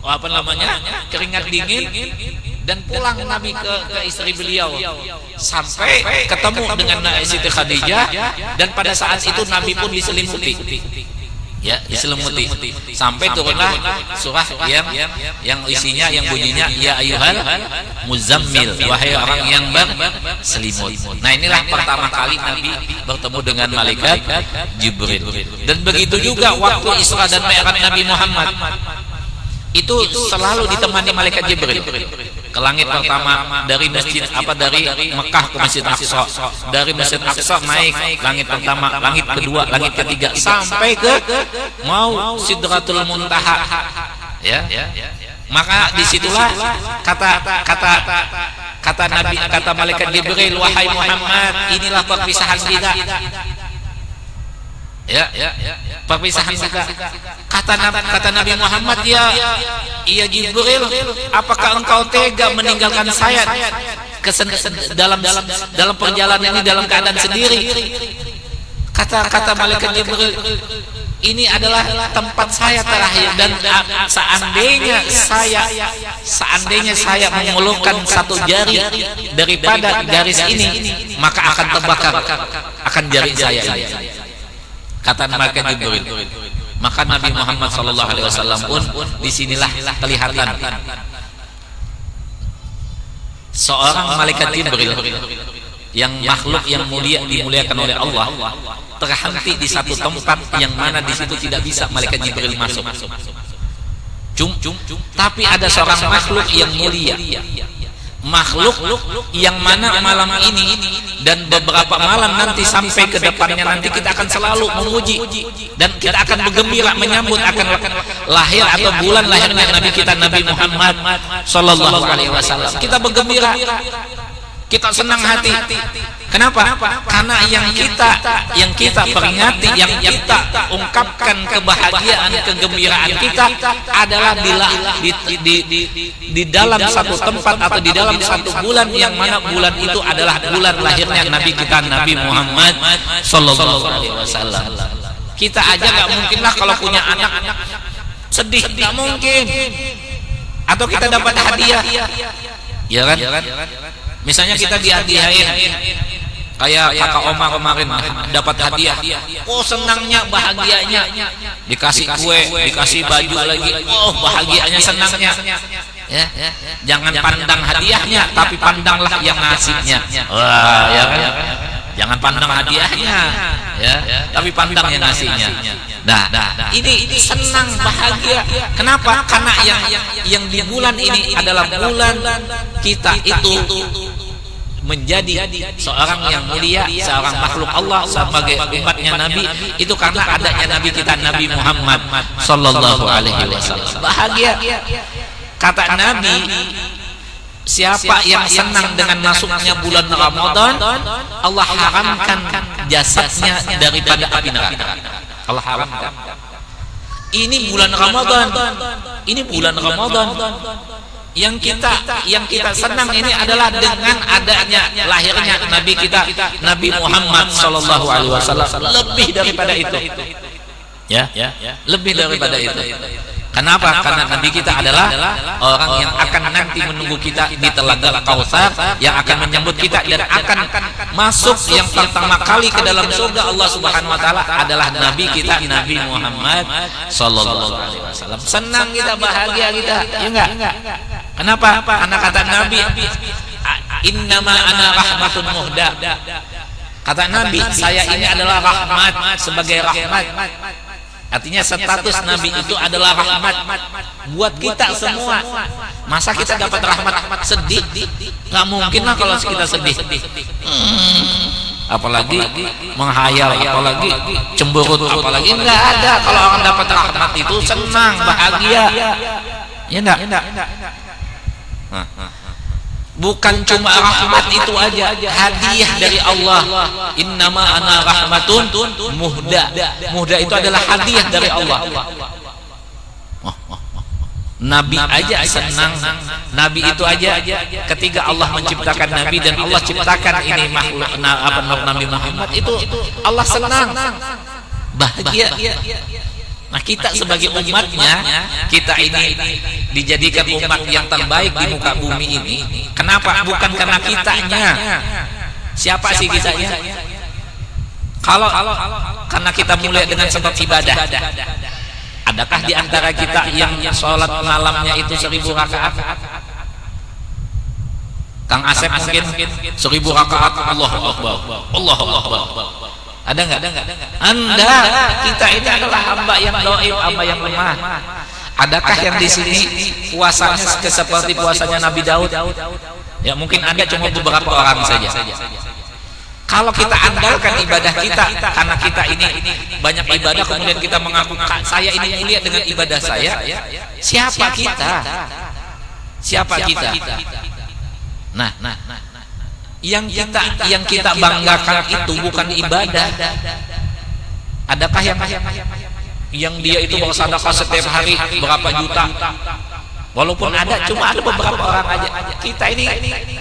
apa namanya, keringat dingin, dan pulang Nabi ke istri beliau sampai ketemu dengan Siti Khadijah, dan pada saat itu Nabi pun diselimuti, ya diselimuti, sampai turunlah surah yang isinya, yang bunyinya ya ayyuhal muzammil, wahai orang yang berselimut. Nah, inilah pertama kali Nabi bertemu dengan malaikat Jibril. Dan begitu juga waktu Isra dan Mi'raj Nabi Muhammad itu selalu ditemani malaikat Jibril ke langit pertama, dari masjid dari Mekah ke Masjid Aqsa, dari Masjid Aqsa naik langit pertama, langit kedua, langit ketiga, sampai ke mau Sidratul Muntaha, ya. Maka disitulah kata Nabi, kata malaikat Jibril, wahai Muhammad, inilah perpisahan kita. Ya, perpisahan kita. Kata Nabi Muhammad, ya Jibril, apakah engkau tega meninggalkan saya dalam perjalanan ini dalam keadaan sendiri? Kata malaikat Jibril, ini adalah tempat saya terakhir, dan seandainya saya mengulurkan satu jari daripada garis ini, maka akan terbakar akan jari saya ini. Kata malaikat Jibril. Maka Nabi Muhammad SAW pun disinilah kelihatan seorang malaikat Jibril yang makhluk yang mulia, dimuliakan oleh Allah, terhenti di satu tempat yang mana di situ tidak bisa malaikat Jibril masuk. Tapi ada seorang makhluk yang mulia, makhluk yang mana malam ini dan beberapa malam nanti sampai ke depannya nanti kita akan selalu memuji dan kita akan bergembira menyambut akan lahir atau bulan lahirnya Nabi kita Nabi Muhammad sallallahu alaihi wasallam. Kita bergembira, kita senang hati. Kenapa? Karena yang kita peringati, yang kita ungkapkan kebahagiaan, kegembiraan kita adalah di dalam satu tempat atau di dalam satu bulan, yang mana bulan itu adalah bulan lahirnya Nabi kita Nabi Muhammad sallallahu alaihi wasallam. Kita aja nggak mungkin lah kalau punya anak sedih, nggak mungkin. Atau kita dapat hadiah, ya kan? Misalnya kita dihadiahin, kayak kakak Oma kemarin dapat hadiah, oh senangnya, bahagianya, dikasih kue, dikasih baju lagi, oh bahagianya, senangnya. Ya, jangan pandang hadiahnya, tapi pandanglah yang ngasihnya. Wah, ya kan? Jangan pandang hadiahnya, ya, tapi pandang yang ngasihnya. Nah, ini senang, bahagia. Kenapa? Karena yang di bulan ini adalah bulan kita itu menjadi seorang yang mulia, seorang makhluk Allah sebagai umatnya Nabi, itu karena adanya Nabi kita Nabi Muhammad sallallahu alaihi wasallam. Bahagia. Kata Nabi, siapa yang senang dengan masuknya bulan Ramadan, Allah haramkan jasadnya daripada api neraka. Allah haramkan. Ini bulan Ramadan. Ini bulan Ramadan. Yang kita senang ini adalah dengan adanya lahirnya Nabi kita Nabi Muhammad sallallahu alaihi wasallam. Lebih daripada itu. Ya, lebih daripada itu. Kenapa? Karena Nabi kita adalah orang yang akan nanti menunggu kita di Telaga Kautsar, yang akan menyambut kita dan akan masuk yang pertama kali ke dalam surga Allah Subhanahu wa taala adalah Nabi kita Nabi Muhammad sallallahu alaihi wasallam. Senang kita, bahagia kita, ya enggak? Kenapa? Karena kata Nabi, innama ana rahmatun muhda. Kata Nabi, saya ini adalah rahmat, sebagai rahmat. Artinya status Nabi itu adalah rahmat buat kita semua. Masa kita dapat rahmat sedih? Nggak mungkin lah kalau kita sedih. Apalagi menghayal, apalagi cemberut, apalagi nggak ada. Kalau orang dapat rahmat itu senang, bahagia. Ya enggak? Bukan cuma rahmat itu aja, hadiah dari Allah. Innama ana rahmatun muhda. Muhda itu adalah hadiah dari Allah. Nabi aja senang. Nabi itu aja ketika Allah menciptakan Nabi dan Allah ciptakan ini makhluk Nabi Muhammad itu Allah senang, bahagia. Nah, kita sebagai umatnya, kita ini dijadikan umat yang terbaik di muka bumi ini. Kenapa? Bukan karena kitanya. Siapa sih kitanya? Kalau karena kita mulai dengan sebab ibadah. Adakah di antara kita yang sholat malamnya itu 1000 rakaat? Kang Asep mungkin 1000 rakaat. Allahu Akbar, Allahu Akbar. Ada nggak? Anda, kita ini adalah hamba yang doib, hamba yang lemah. Adakah yang di sini puasanya seperti puasanya Nabi Daud? Ya mungkin Anda cuma beberapa orang saja. Kalau kita andalkan ibadah kita, karena kita ini banyak ibadah, kemudian kita mengaku saya ini mulia dengan ibadah saya, siapa kita? Siapa kita? Nah, yang kita banggakan itu bukan ibadah. Adakah yang dia itu mau sedekah setiap hari berapa juta? Walaupun ada, cuma ada beberapa orang aja. Kita ini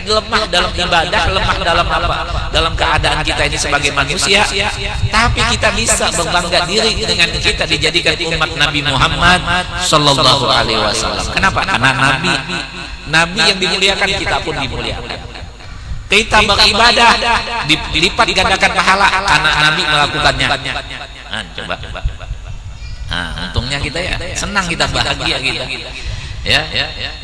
lemah dalam ibadah, lemah dalam apa? Dalam keadaan kita ini sebagai manusia. Tapi kita bisa berbangga diri dengan kita dijadikan umat Nabi Muhammad Sallallahu Alaihi Wasallam. Kenapa? Karena Nabi yang dimuliakan, kita pun dimuliakan. Kita beribadah dilipat gandakan pahala karena Nabi melakukannya. Nah, coba. Nah, untungnya kita ya senang, kita bahagia kita. Ya,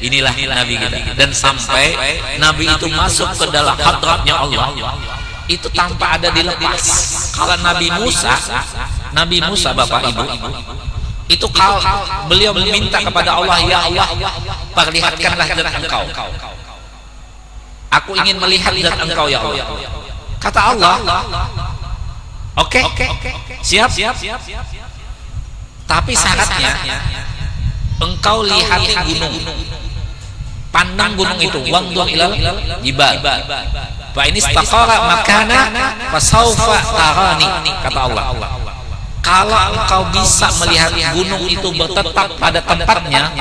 inilah Nabi kita. Dan sampai Nabi itu masuk ke dalam hadratnya Allah, itu tanpa ada dilepas. Kalau Nabi Musa Bapak Ibu, itu kalau beliau meminta kepada Allah, ya Allah, perlihatkanlah zat Engkau. Aku ingin melihat zat Engkau ya Allah. Kata Allah, oke, siap. Tapi syaratnya engkau lihati gunung, pandang gunung itu, wandur ilal jibal, fa in istaqara makana fasaufa tarani. Kata Allah, kalau engkau bisa melihat gunung itu bertetap pada tempatnya,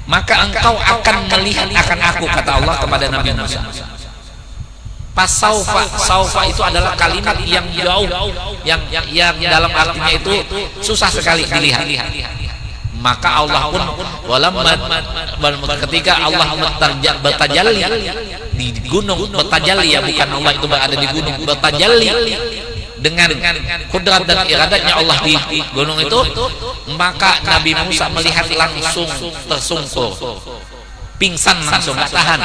maka engkau akan melihat akan aku, kata Allah kepada Nabi Musa. Saufa itu adalah kalimat yang jauh, yang dalam artinya itu susah sekali dilihat. Maka Allah pun ketika Allah bertajalli di gunung, bertajalli ya, bukan Allah itu berada di gunung, bertajalli dengan kudrat dan iradatnya Allah di gunung itu, maka Nabi Musa melihat langsung tersungkur, pingsan langsung, nggak tahan.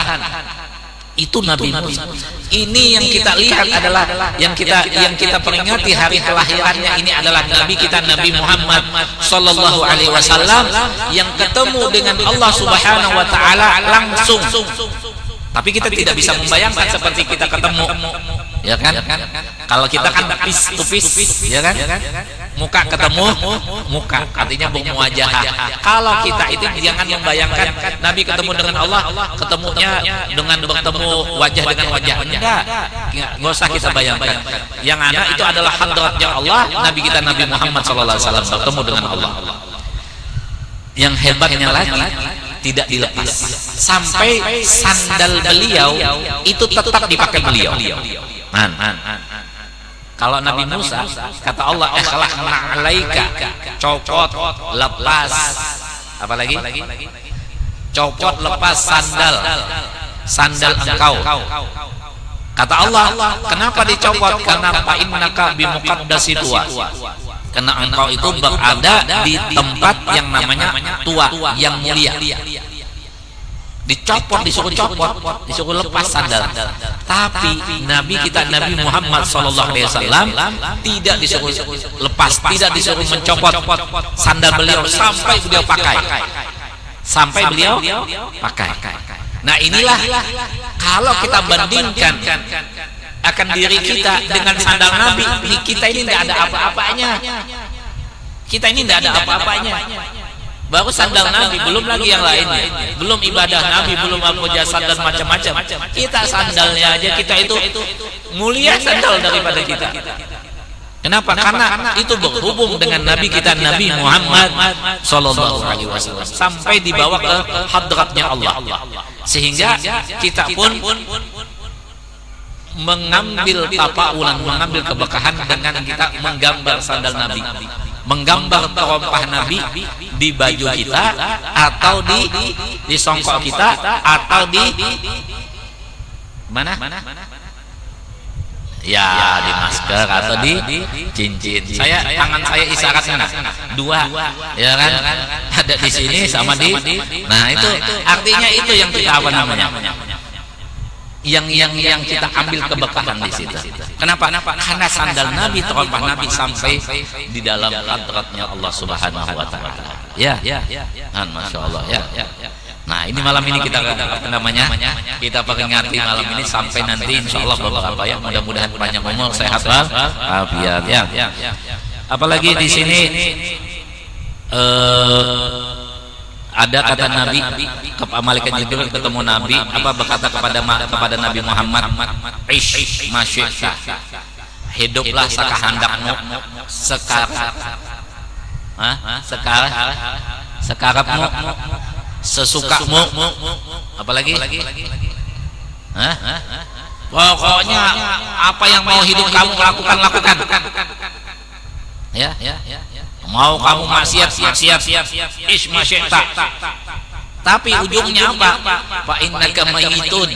Itu Nabi Musa. Ini yang kita lihat adalah yang kita peringati hari kelahirannya ini adalah Nabi kita, Nabi Muhammad Sallallahu Alaihi Wasallam, yang ketemu dengan Allah Subhanahu Wa Taala langsung. Tapi kita tidak bisa membayangkan seperti kita ketemu, ya kan? Kalau kita kan face to face, ya kan? Muka ketemu muka, artinya bermuajah. Kalau kita itu jangan membayangkan Nabi ketemu dengan Allah, ketemunya dengan bertemu wajah dengan wajah. Enggak usah kita bayangkan. Yang ada itu adalah hadratnya Allah, Nabi kita Nabi Muhammad SAW bertemu dengan Allah. Yang hebatnya lagi, tidak dilepas sampai sandal beliau itu tetap dipakai beliau. Kalau Nabi Musa, kata Allah, akhlaqna alaika, copot, lepas, apalagi? Copot, lepas sandal engkau. Kata Allah, kenapa dicopot? Karena fa'innaka bimuqaddasi tua. Karena engkau itu berada di tempat yang namanya tua, yang mulia. Dicopot, disuruh copot, disuruh lepas sandal. Tapi Nabi kita Nabi Muhammad SAW tidak disuruh lepas, tidak disuruh mencopot sandal beliau sampai beliau pakai. Nah, inilah kalau kita bandingkan akan diri kita dengan sandal Nabi, kita ini tidak ada apa-apanya. Kita ini tidak ada apa-apanya. Baru sandal Nabi, belum lagi yang lainnya, belum ibadah Nabi, belum apa jasad dan macam-macam. Kita sandalnya aja, kita itu mulia sandal daripada kita. Kenapa? Karena itu berhubung dengan Nabi kita, Nabi Muhammad Sallallahu Alaihi Wasallam, sampai dibawa ke hadratnya Allah, sehingga kita pun mengambil tapaulan, mengambil keberkahan dengan kita menggambar sandal Nabi, menggambar terompah Nabi di baju kita, atau di songkok kita, atau di mana? Ya, di masker atau di cincin. Tangan saya isyarat mana? Dua, ya kan? Ada di sini sama di. Nah, itu artinya itu yang kita apa namanya? Yang kita ambil keberkahan di situ. Kenapa? Karena sandal Nabi, terompah Nabi sampai di dalam hadratnya Allah Subhanahu wa taala. Ya. Masya Allah ya. Nah, ini malam ini kita apa namanya? Kita peringati malam ini sampai nanti insyaallah beberapa ya, mudah-mudahan panjang umur, sehat walafiat ya. Apalagi di sini ada kata Nabi, malaikat Jibril ketemu Nabi, apa berkata kepada Nabi Muhammad, "Ish masyita." Hiduplah sekahandakmu, sekarapmu, sesukamu, apalagi? Pokoknya apa yang mau hidup kamu lakukan. Ya. Mau kamu maksiat, ismasyita. Tapi ujungnya apa? Fa innaka mayitun.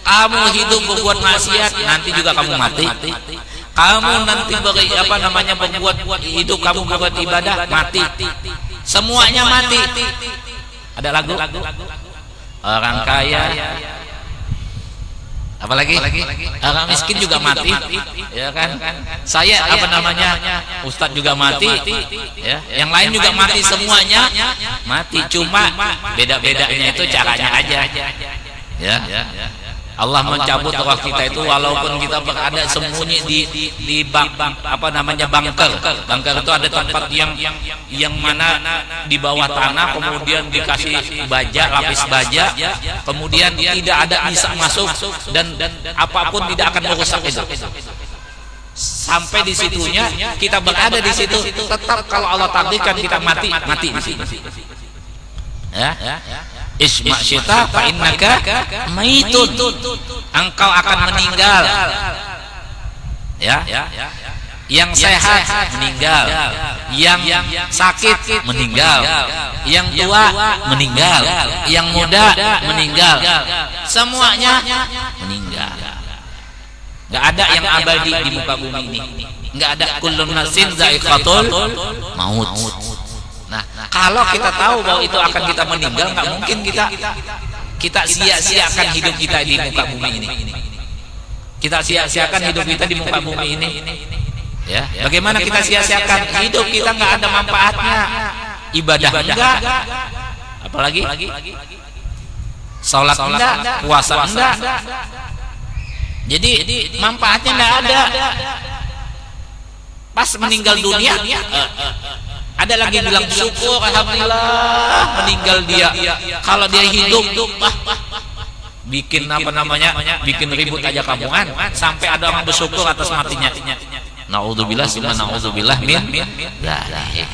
Kamu hidup berbuat maksiat, nanti juga kamu mati. Kamu nanti berbuat hidup kamu berbuat ibadah, mati. Semuanya mati. Ada lagu orang kaya, apalagi orang miskin juga mati, ya kan? Saya Ustadz juga mati, ya. Yang lain juga mati, semuanya mati. Cuma beda-bedanya itu caranya aja, ya. Allah mencabut roh kita itu walaupun kita berada sembunyi di bunker. Bunker itu ada tempat yang mana di bawah tanah, kemudian dikasih lapis baja, kemudian tidak ada bisa masuk dan apapun tidak akan merusak itu. Sampai di situnya kita berada di situ, tetap kalau Allah takdirkan kita mati di situ. Ya. Ismasyita fa innaka maitun. Engkau akan meninggal. Ya. Yang sehat meninggal, yang sakit meninggal, yang tua meninggal, yang muda meninggal. Semuanya meninggal. Enggak ada yang abadi di muka bumi ini. Enggak ada kullun nafsin dha'iqatul maut. Nah, kalau kita tahu bahwa itu akan kita meninggal, nggak mungkin kita sia-siakan hidup kita di muka bumi ini. Kita sia-siakan hidup kita di muka bumi ini. Ya, bagaimana kita sia-siakan hidup kita? Nggak ada manfaatnya. Ibadah enggak, apalagi sholat enggak, puasa enggak. Jadi manfaatnya nggak ada. Pas meninggal dunia, ada lagi bilang syukur, alhamdulillah meninggal dia. Kalau dia hidup, bikin bikin ribut aja kampungan, sampai ada orang bersyukur atas matinya. Naudzubillah, naudzubillah min.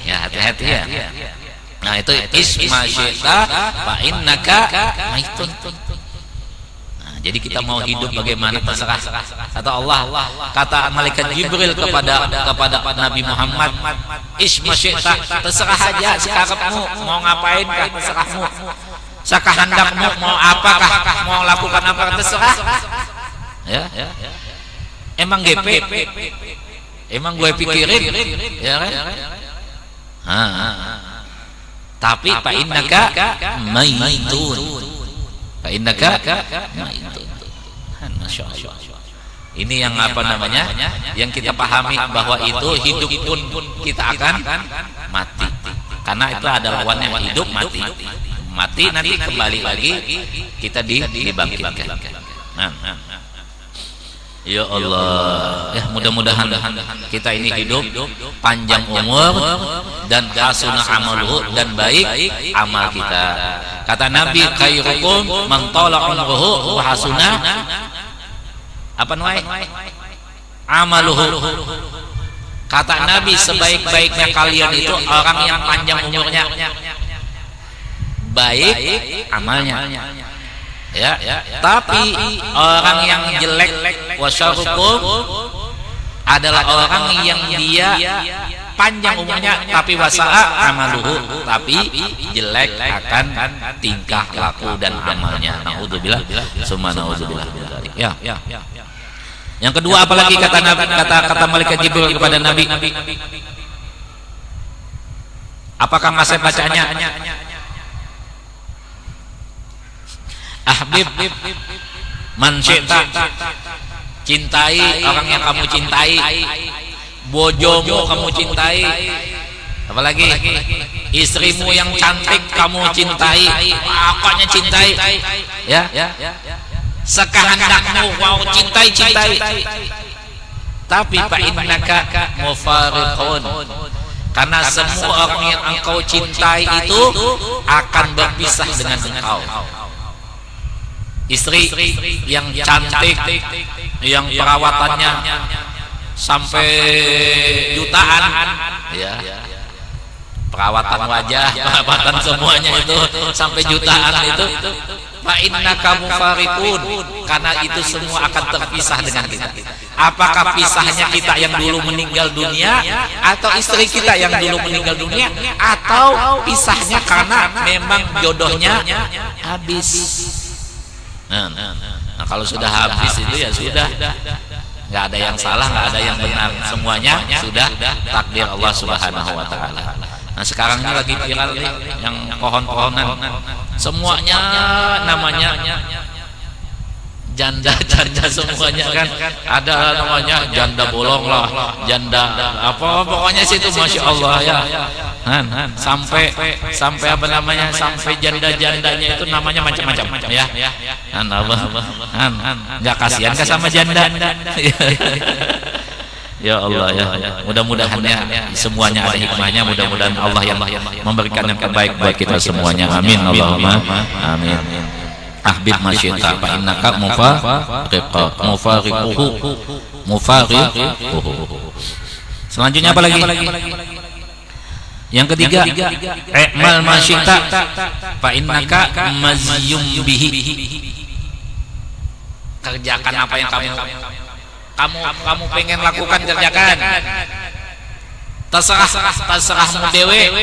Ya, hati-hati ya. Nah, itu ismasyita fa innaka maitun. Jadi kita mau hidup bagaimana terserah. Atau Allah kata malaikat Jibril kepada Nabi Muhammad, ismasyita, terserah aja sekarapmu, mau ngapain kah terserahmu, sakahandakmu, mau apakah, mau lakukan apa terserah. Ya. Emang GP, emang gue pikirin, ya kan? Tapi fa innaka maitun. Innaka maitun. Masya Allah. Ini yang yang kita pahami bahwa itu hidup pun kita akan mati. Karena itu adalah lawannya hidup mati. Mati nanti kembali lagi kita dibangkitkan. Ya Allah, ya mudah-mudahan kita ini hidup panjang umur dan hasunah amaluhu dan baik amal kita. Kata Nabi, khairukum man tala umruhu wa hasunah apa nuai? Amaluhu. Kata Nabi, sebaik-baiknya kalian itu orang yang panjang umurnya, baik amalnya. Ya, tapi orang yang jelek wasyarrukum adalah orang yang dia panjang umurnya tapi wasa'a amaluhu, tapi jelek akan tingkah laku dan amalnya. Naudzubillah, summa naudzubillah. Ya. Yang kedua, apalagi kata malaikat Jibril kepada Nabi, apakah masih bacanya? Ahbib man syi'ta, cintai orang yang kamu cintai, bojomu kamu cintai, apalagi istrimu yang cantik kamu cintai, apanya cintai, ya, sekehendakmu mau cintai. Tapi fa innaka mufariqun, karena semua orang yang engkau cintai itu akan berpisah dengan engkau. Istri yang cantik, yang perawatannya sampai jutaan, ya, perawatan wajah, perawatan semuanya itu sampai jutaan itu, fa innaka mufariqun, karena itu semua akan terpisah dengan kita. Apakah pisahnya kita yang dulu meninggal dunia, atau istri kita yang dulu meninggal dunia, atau pisahnya karena memang jodohnya habis? Nah, kalau sudah habis itu ya sudah, nggak ada yang salah, nggak ada yang benar, semuanya sudah takdir Allah Subhanahu wa Ta'ala. Nah, sekarang ini lagi viral nih yang pohon-pohonan, semuanya namanya janda semuanya kan, ada namanya janda bolong lah, janda apa, pokoknya situ masya Allah ya. Sampai apa namanya, sampai janda-jandanya itu namanya macam-macam ya. Nggak kasihan kah sama janda? Ya Allah ya, mudah-mudahan ya semuanya ada hikmahnya, mudah-mudahan Allah yang memberikan yang terbaik buat kita semuanya. Amin Allahumma amin. Ahbib masyita fa innaka mufariquhu. Selanjutnya apa lagi? Yang ketiga, i'mal masyita fa innaka mazyum bihi. Kerjakan apa yang kamu pengen lakukan, kerjakan. Terserahmu dewe,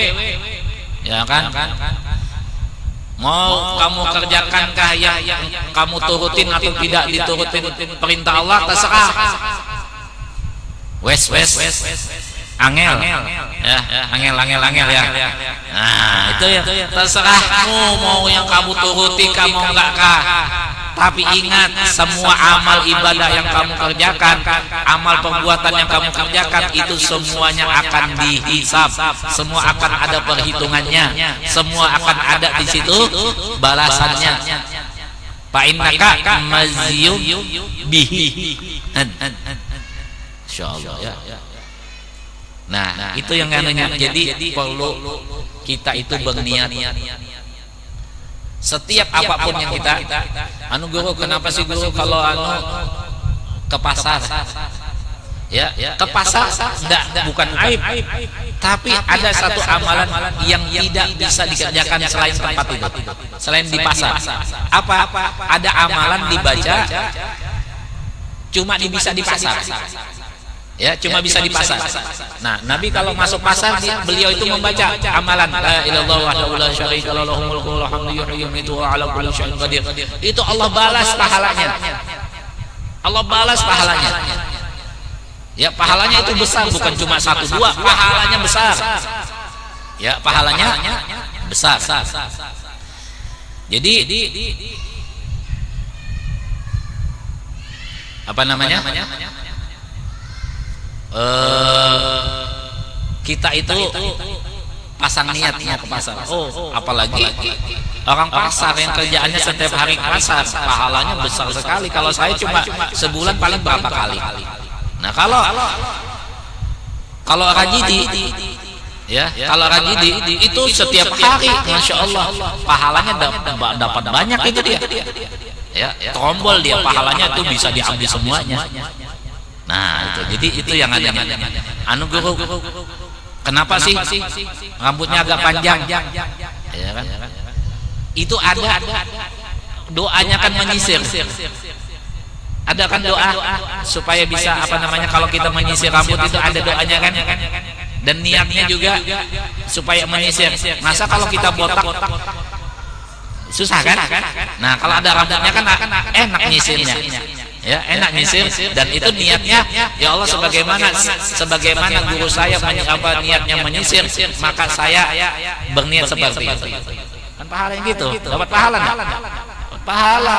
ya kan? Mau kamu kerjakankah yang kamu turutin atau tidak diturutin perintah Allah, terserah. Wes angel ya, angel ya. Nah, itu ya, terserahmu mau yang kamu turuti, kamu enggak. Tapi ingat, semua amal ibadah yang kamu kerjakan, amal perbuatan yang kamu kerjakan, itu semuanya akan dihisab, semua akan ada perhitungannya, semua akan ada di situ balasannya. Fa innaka mazyum bihi. Insyaallah ya. Nah, itu yang anehnya. Jadi perlu kita itu berniat. Setiap apapun yang kita, guru, kenapa sih guru kalau ke pasar? Ya, ke pasar bukan aib, tapi ada satu amalan yang tidak bisa dikerjakan selain tempat itu, selain di pasar. Apa? Ada amalan dibaca cuma bisa di pasar. Ya, cuma bisa di pasar. Nah, Nabi kalau masuk pasar, beliau itu membaca amalan la ilaha illallah la syarika lahu lahul mulku wa hamdu yuhyitu wa ala kulli syai'in qadir. Itu Allah balas pahalanya. Allah balas pahalanya. Ya, pahalanya itu besar, bukan cuma 1 2, pahalanya besar. Ya, pahalanya besar. Jadi apa namanya? Kita itu pasang niat mau ke pasar. Oh, apalagi orang pasar yang kerjaannya setiap hari ke pasar, pahalanya besar sekali. Kalau saya cuma sebulan paling berapa kali. Nah, kalau rajidi, ya, kalau rajidi itu setiap hari, masya Allah, pahalanya dapat banyak itu dia. Ya, tombol dia pahalanya itu bisa diambil semuanya. Nah, jadi itu yang ada. Anu guru, kenapa sih rambutnya agak panjang? Ya kan? Itu ada doanya kan menyisir. Ada kan doa supaya bisa apa namanya kalau kita menyisir rambut itu ada doanya kan? Dan niatnya juga supaya menyisir. Masa kalau kita botak susah kan? Nah, kalau ada rambutnya kan enak nyisirnya. Ya, enak nyisir, dan itu niatnya ya Allah sebagaimana guru saya niatnya menyisir, maka saya berniat seperti itu. Kan pahalanya gitu. Dapat pahala enggak? Pahala.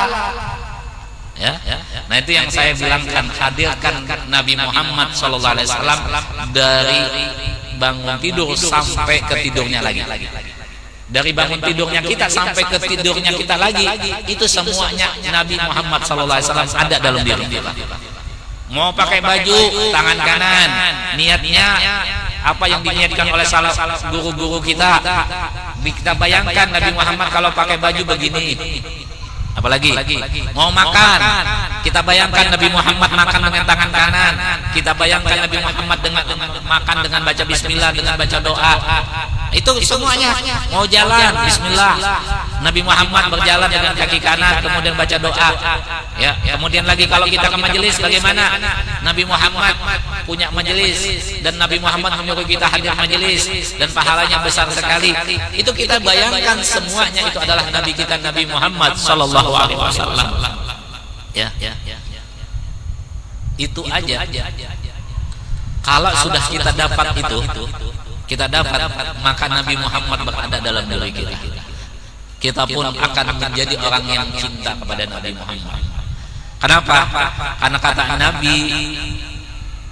Ya. Nah, itu yang saya bilangkan, hadirkan Nabi Muhammad SAW dari bangun tidur sampai ke tidurnya lagi. Dari bangun tidurnya kita sampai ke tidurnya kita lagi, itu semuanya Nabi Muhammad SAW ada dalam diri kita. Mau pakai baju tangan kanan, niatnya apa yang diniatkan oleh salah guru-guru kita. Kita bayangkan Nabi Muhammad kalau pakai baju begini. Apalagi mau makan, kita bayangkan Nabi Muhammad makan dengan tangan kanan. Kita bayangkan Nabi Muhammad dengan makan dengan baca bismillah, dengan baca doa. Itu semuanya. Mau jalan, bismillah. Nabi Muhammad berjalan dengan kaki kanan, kemudian baca doa. Ya, kemudian lagi kalau kita ke majelis, bagaimana? Nabi Muhammad punya majelis dan Nabi Muhammad menyuruh kita hadir majelis dan pahalanya besar sekali. Itu kita bayangkan semuanya itu adalah Nabi kita, Nabi Muhammad sallallahu alaihi wasallam. Ya. Itu aja. Kalau sudah kita dapat itu, maka Nabi Muhammad berada dalam diri kita. Kita pun akan menjadi orang yang cinta kepada Nabi Muhammad. Kenapa? Karena kata Nabi,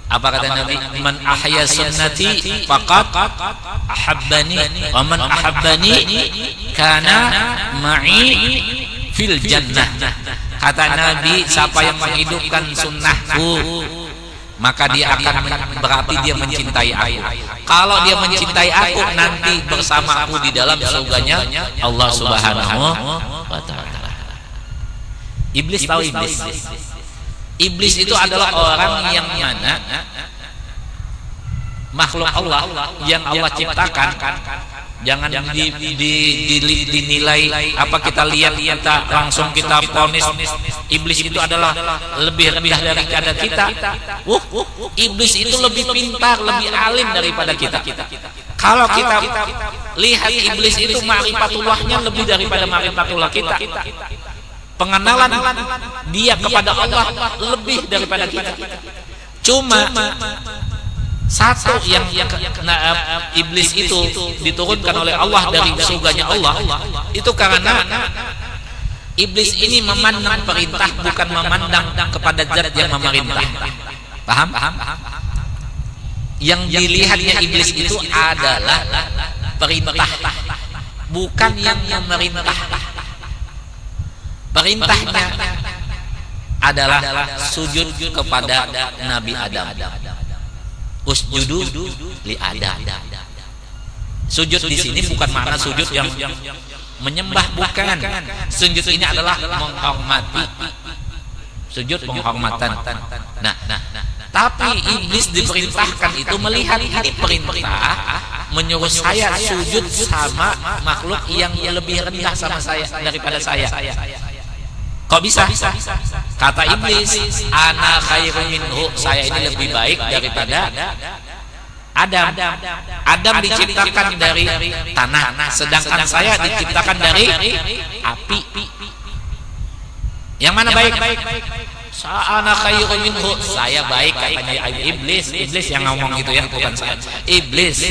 apa kata Nabi? Man ahya sunnati faqad ahabbani wa man ahabbani kana ma'i fil jannah. Kata Nabi, siapa yang menghidupkan sunnahku, maka dia akan berarti dia mencintai aku. Kalau dia mencintai aku, nanti bersama aku di dalam surganya Allah Subhanahu wa ta'ala. Iblis tahu iblis. Iblis itu adalah orang yang mana makhluk Allah yang Allah ciptakan. Jangan dinilai apa kita lihat kita langsung kita vonis iblis itu adalah lebih rendah daripada kita. Iblis itu lebih pintar, lebih alim daripada kita. Kalau kita lihat iblis itu ma'rifatullahnya lebih daripada ma'rifatullah kita. Pengenalan dia kepada Allah lebih daripada kita. Cuma satu yang iblis itu diturunkan oleh Allah dari surganya Allah, itu karena iblis ini memandang perintah, bukan memandang kepada zat yang memerintah. Paham? Yang dilihatnya iblis itu adalah perintah, bukan yang memerintah. Perintahnya adalah sujud kepada Nabi Adam. Usjudu li Adam. Sujud di sini bukan makna sujud yang menyembah, bukan. Sujud ini adalah menghormati. Sujud penghormatan. Nah, tapi iblis diperintahkan itu melihat ini perintah menyuruh saya sujud sama makhluk yang lebih rendah sama saya daripada saya. Kok bisa? Kata iblis, ana khairun minhu, saya ini lebih baik daripada Adam. Adam diciptakan dari tanah, sedangkan saya diciptakan dari api. Yang mana baik? Ana khairun minhu, saya baik, katanya iblis. Iblis yang ngomong gitu ya, bukan saya. Iblis.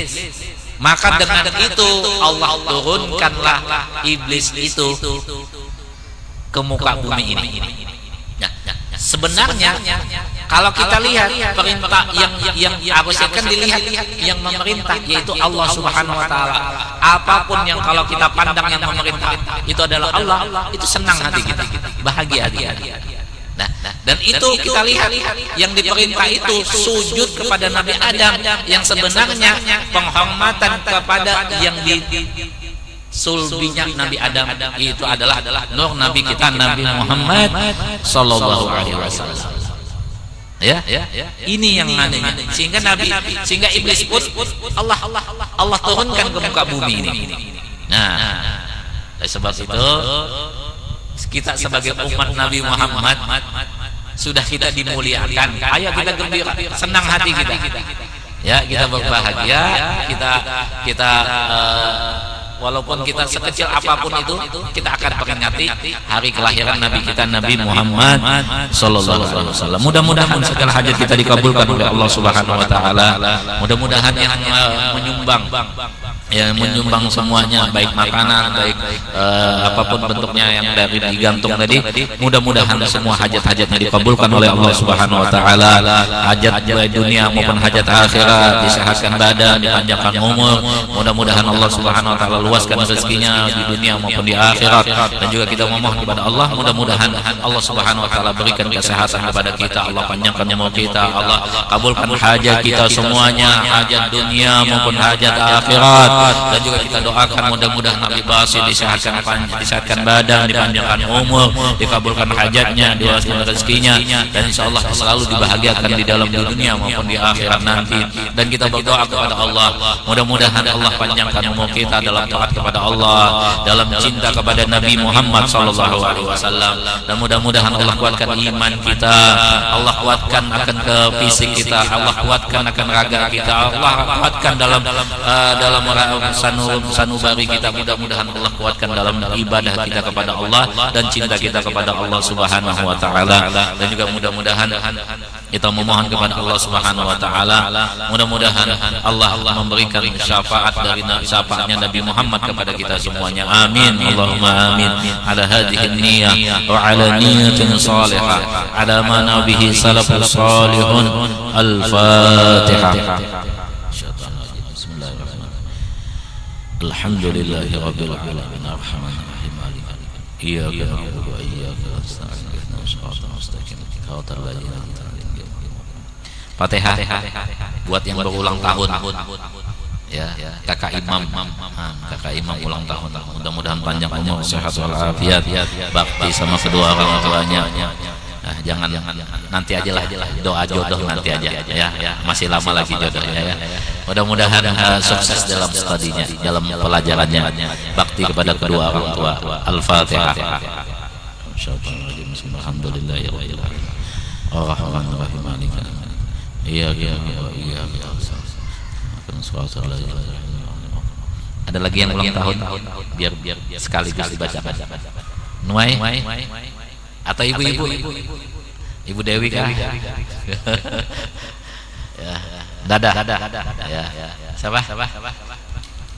Maka dengan itu Allah turunkanlah iblis itu ke muka bumi ini. Sebenarnya kalau kita lihat perintah yang harusnya kan dilihat yang memerintah, yaitu Allah Subhanahu wa taala. Apapun yang kalau kita pandang yang memerintah itu adalah Allah, itu senang hati kita, bahagia hati. Nah, dan itu kita lihat yang diperintah itu sujud kepada Nabi Adam, yang sebenarnya penghormatan kepada yang di sulbinya Nabi Adam itu adalah nur Nabi kita Nabi Muhammad sallallahu alaihi wasallam. Ya, ini yang anehnya. Sehingga iblis pun Allah turunkan ke muka bumi ini. Nah, oleh sebab itu kita sebagai umat Nabi Muhammad sudah kita dimuliakan. Ayo kita gembira, senang hati kita. Ya, kita berbahagia, kita walaupun kita sekecil apapun itu, kita akan peringati hari kelahiran Nabi kita Nabi Muhammad sallallahu alaihi wasallam. Mudah-mudahan segala hajat kita dikabulkan oleh Allah Subhanahu wa taala. Mudah-mudahan yang menyumbang semuanya, baik makanan, baik apapun bentuknya yang dari digantung tadi, mudah-mudahan semua hajat-hajatnya dikabulkan oleh Allah Subhanahu wa taala. Hajat baik dunia maupun hajat akhirat, disehatkan badan, dipanjangkan umur. Mudah-mudahan Allah Subhanahu wa taala luaskan rezekinya di dunia maupun di akhirat. Dan juga kita memohon kepada Allah, mudah-mudahan Allah Subhanahu wa taala berikan kesehatan kepada kita, Allah panjangkan umur kita, Allah kabulkan hajat kita semuanya, hajat dunia maupun hajat akhirat. Dan juga kita doakan mudah-mudahan Nabi Basit disehatkan badan, dipanjangkan umur, dikabulkan hajatnya, diluaskan rezekinya, dan insyaallah selalu dibahagiakan di dalam dunia maupun di akhirat nanti. Dan kita berdoa kepada Allah, mudah-mudahan Allah panjangkan umur kita dalam taat kepada Allah, dalam cinta kepada Nabi Muhammad sallallahu alaihi wasallam. Dan mudah-mudahan Allah kuatkan iman kita, Allah kuatkan akan ke fisik kita, Allah kuatkan akan raga kita, Allah kuatkan dalam sanubari kita. Mudah-mudahan Allah kuatkan dalam ibadah kita kepada Allah dan cinta kita kepada Allah Subhanahu wa taala. Dan juga mudah-mudahan kita memohon kepada Allah Subhanahu wa taala, mudah-mudahan Allah memberikan syafaat dari syafaatnya Nabi Muhammad kepada kita semuanya. Amin. Allahumma amin. Ala hadhihi niyyah wa ala niyyatin salihah ala ma nabihi salafus salihun. Al-Fatihah. Alhamdulillahi rabbil alamin arrahmanir rahim maliki iyyaka na'budu wa iyyaka nasta'in ihdinas siratal mustaqim siratal ladzina an'amta 'alaihim. Fatihah buat yang berulang tahun. Ya, kakak imam ulang tahun. Mudah-mudahan panjang umur, sehat walafiat, bakti sama kedua orang tuanya. Nah, jangan nanti aja lah, doa jodoh nanti aja ya, masih lama lagi jodohnya ya. Mudah-mudahan sukses dalam studinya, dalam pelajarannya, bakti kepada kedua orang tua. Al-Fatihah. Alhamdulillahirabbil alamin arrahmanir rahim maliki iyyaka na'budu wa iyyaka nasta'in. Ada lagi yang ulang tahun, biar sekaligus dibacakan. Nuai atau ibu-ibu, Ibu Dewi kah? Ya, Dada. Ya. Siapa?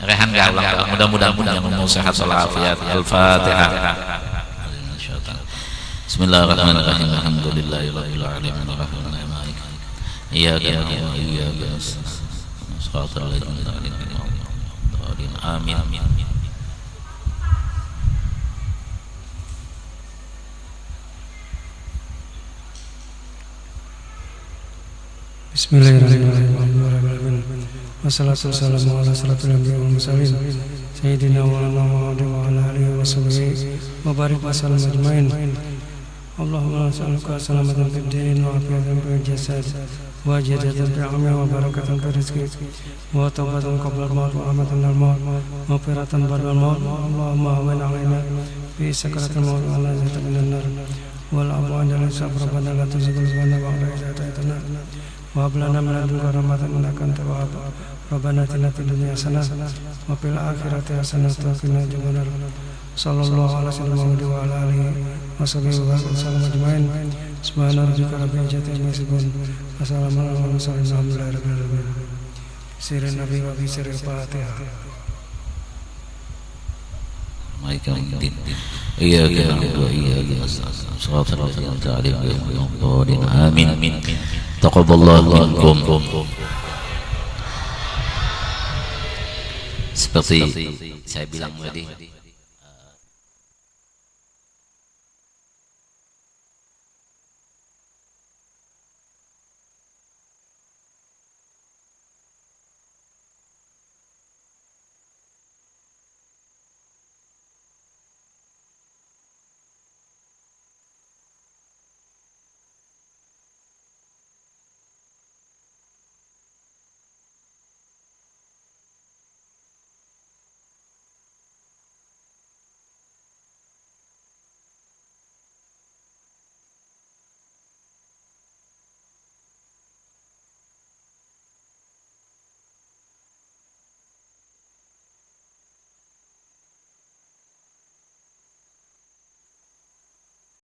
Rehan kah ulang tahun? Mudah-mudahan yang umur sehat walafiat. Al-Fatihah. Bismillahirrahmanirrahim. Alhamdulillahirabbil alamin arrahmanir rahim. Iyyaka na'budu wa iyyaka nasta'in. Shiratal ladzina an'amta 'alaihim. Amin. Bismillahirrahmanirrahim. Wassalatu wassalamu ala asyrafil anbiya'i wal mursalin sayyidina wa ala alihi wa sahbihi wa barik wa sallam ajmain. Allahumma nas'aluka salamatan fid din wa afiyatan fil jasad wa jadatan fil ilmi wa barakatan fil rizqi wa tawbatan qabla al-maut wa rahmatan lil maut wa maghfiratan ba'da al-maut. Allahumma hawwin 'alaina fi sakaratil maut wa la tahzan minan nar wal 'afwa 'anil sabr rabbana la tuzigh qulubana ba'da idh hadaytana wa hab lana min ladunka rahmatan innaka antal wahhab. Rabbana atina fid dunya hasanah wa fil akhirati hasanah wa qina adzabannar. Sallallahu alaihi wa ala alihi wa sahbihi wa sallam ajmain. Subhana rabbika rabbil izzati amma yasifun. Wassalamu ala mursalin walhamdulillahi rabbil alamin. Sirrin nabi wa bi sirril Fatihah. Iyyaka na'budu wa iyyaka nasta'in. Shiratal ladzina an'amta 'alaihim ghairil maghdubi 'alaihim. Amin. Taqabbalallahu minkum. Seperti saya bilang tadi,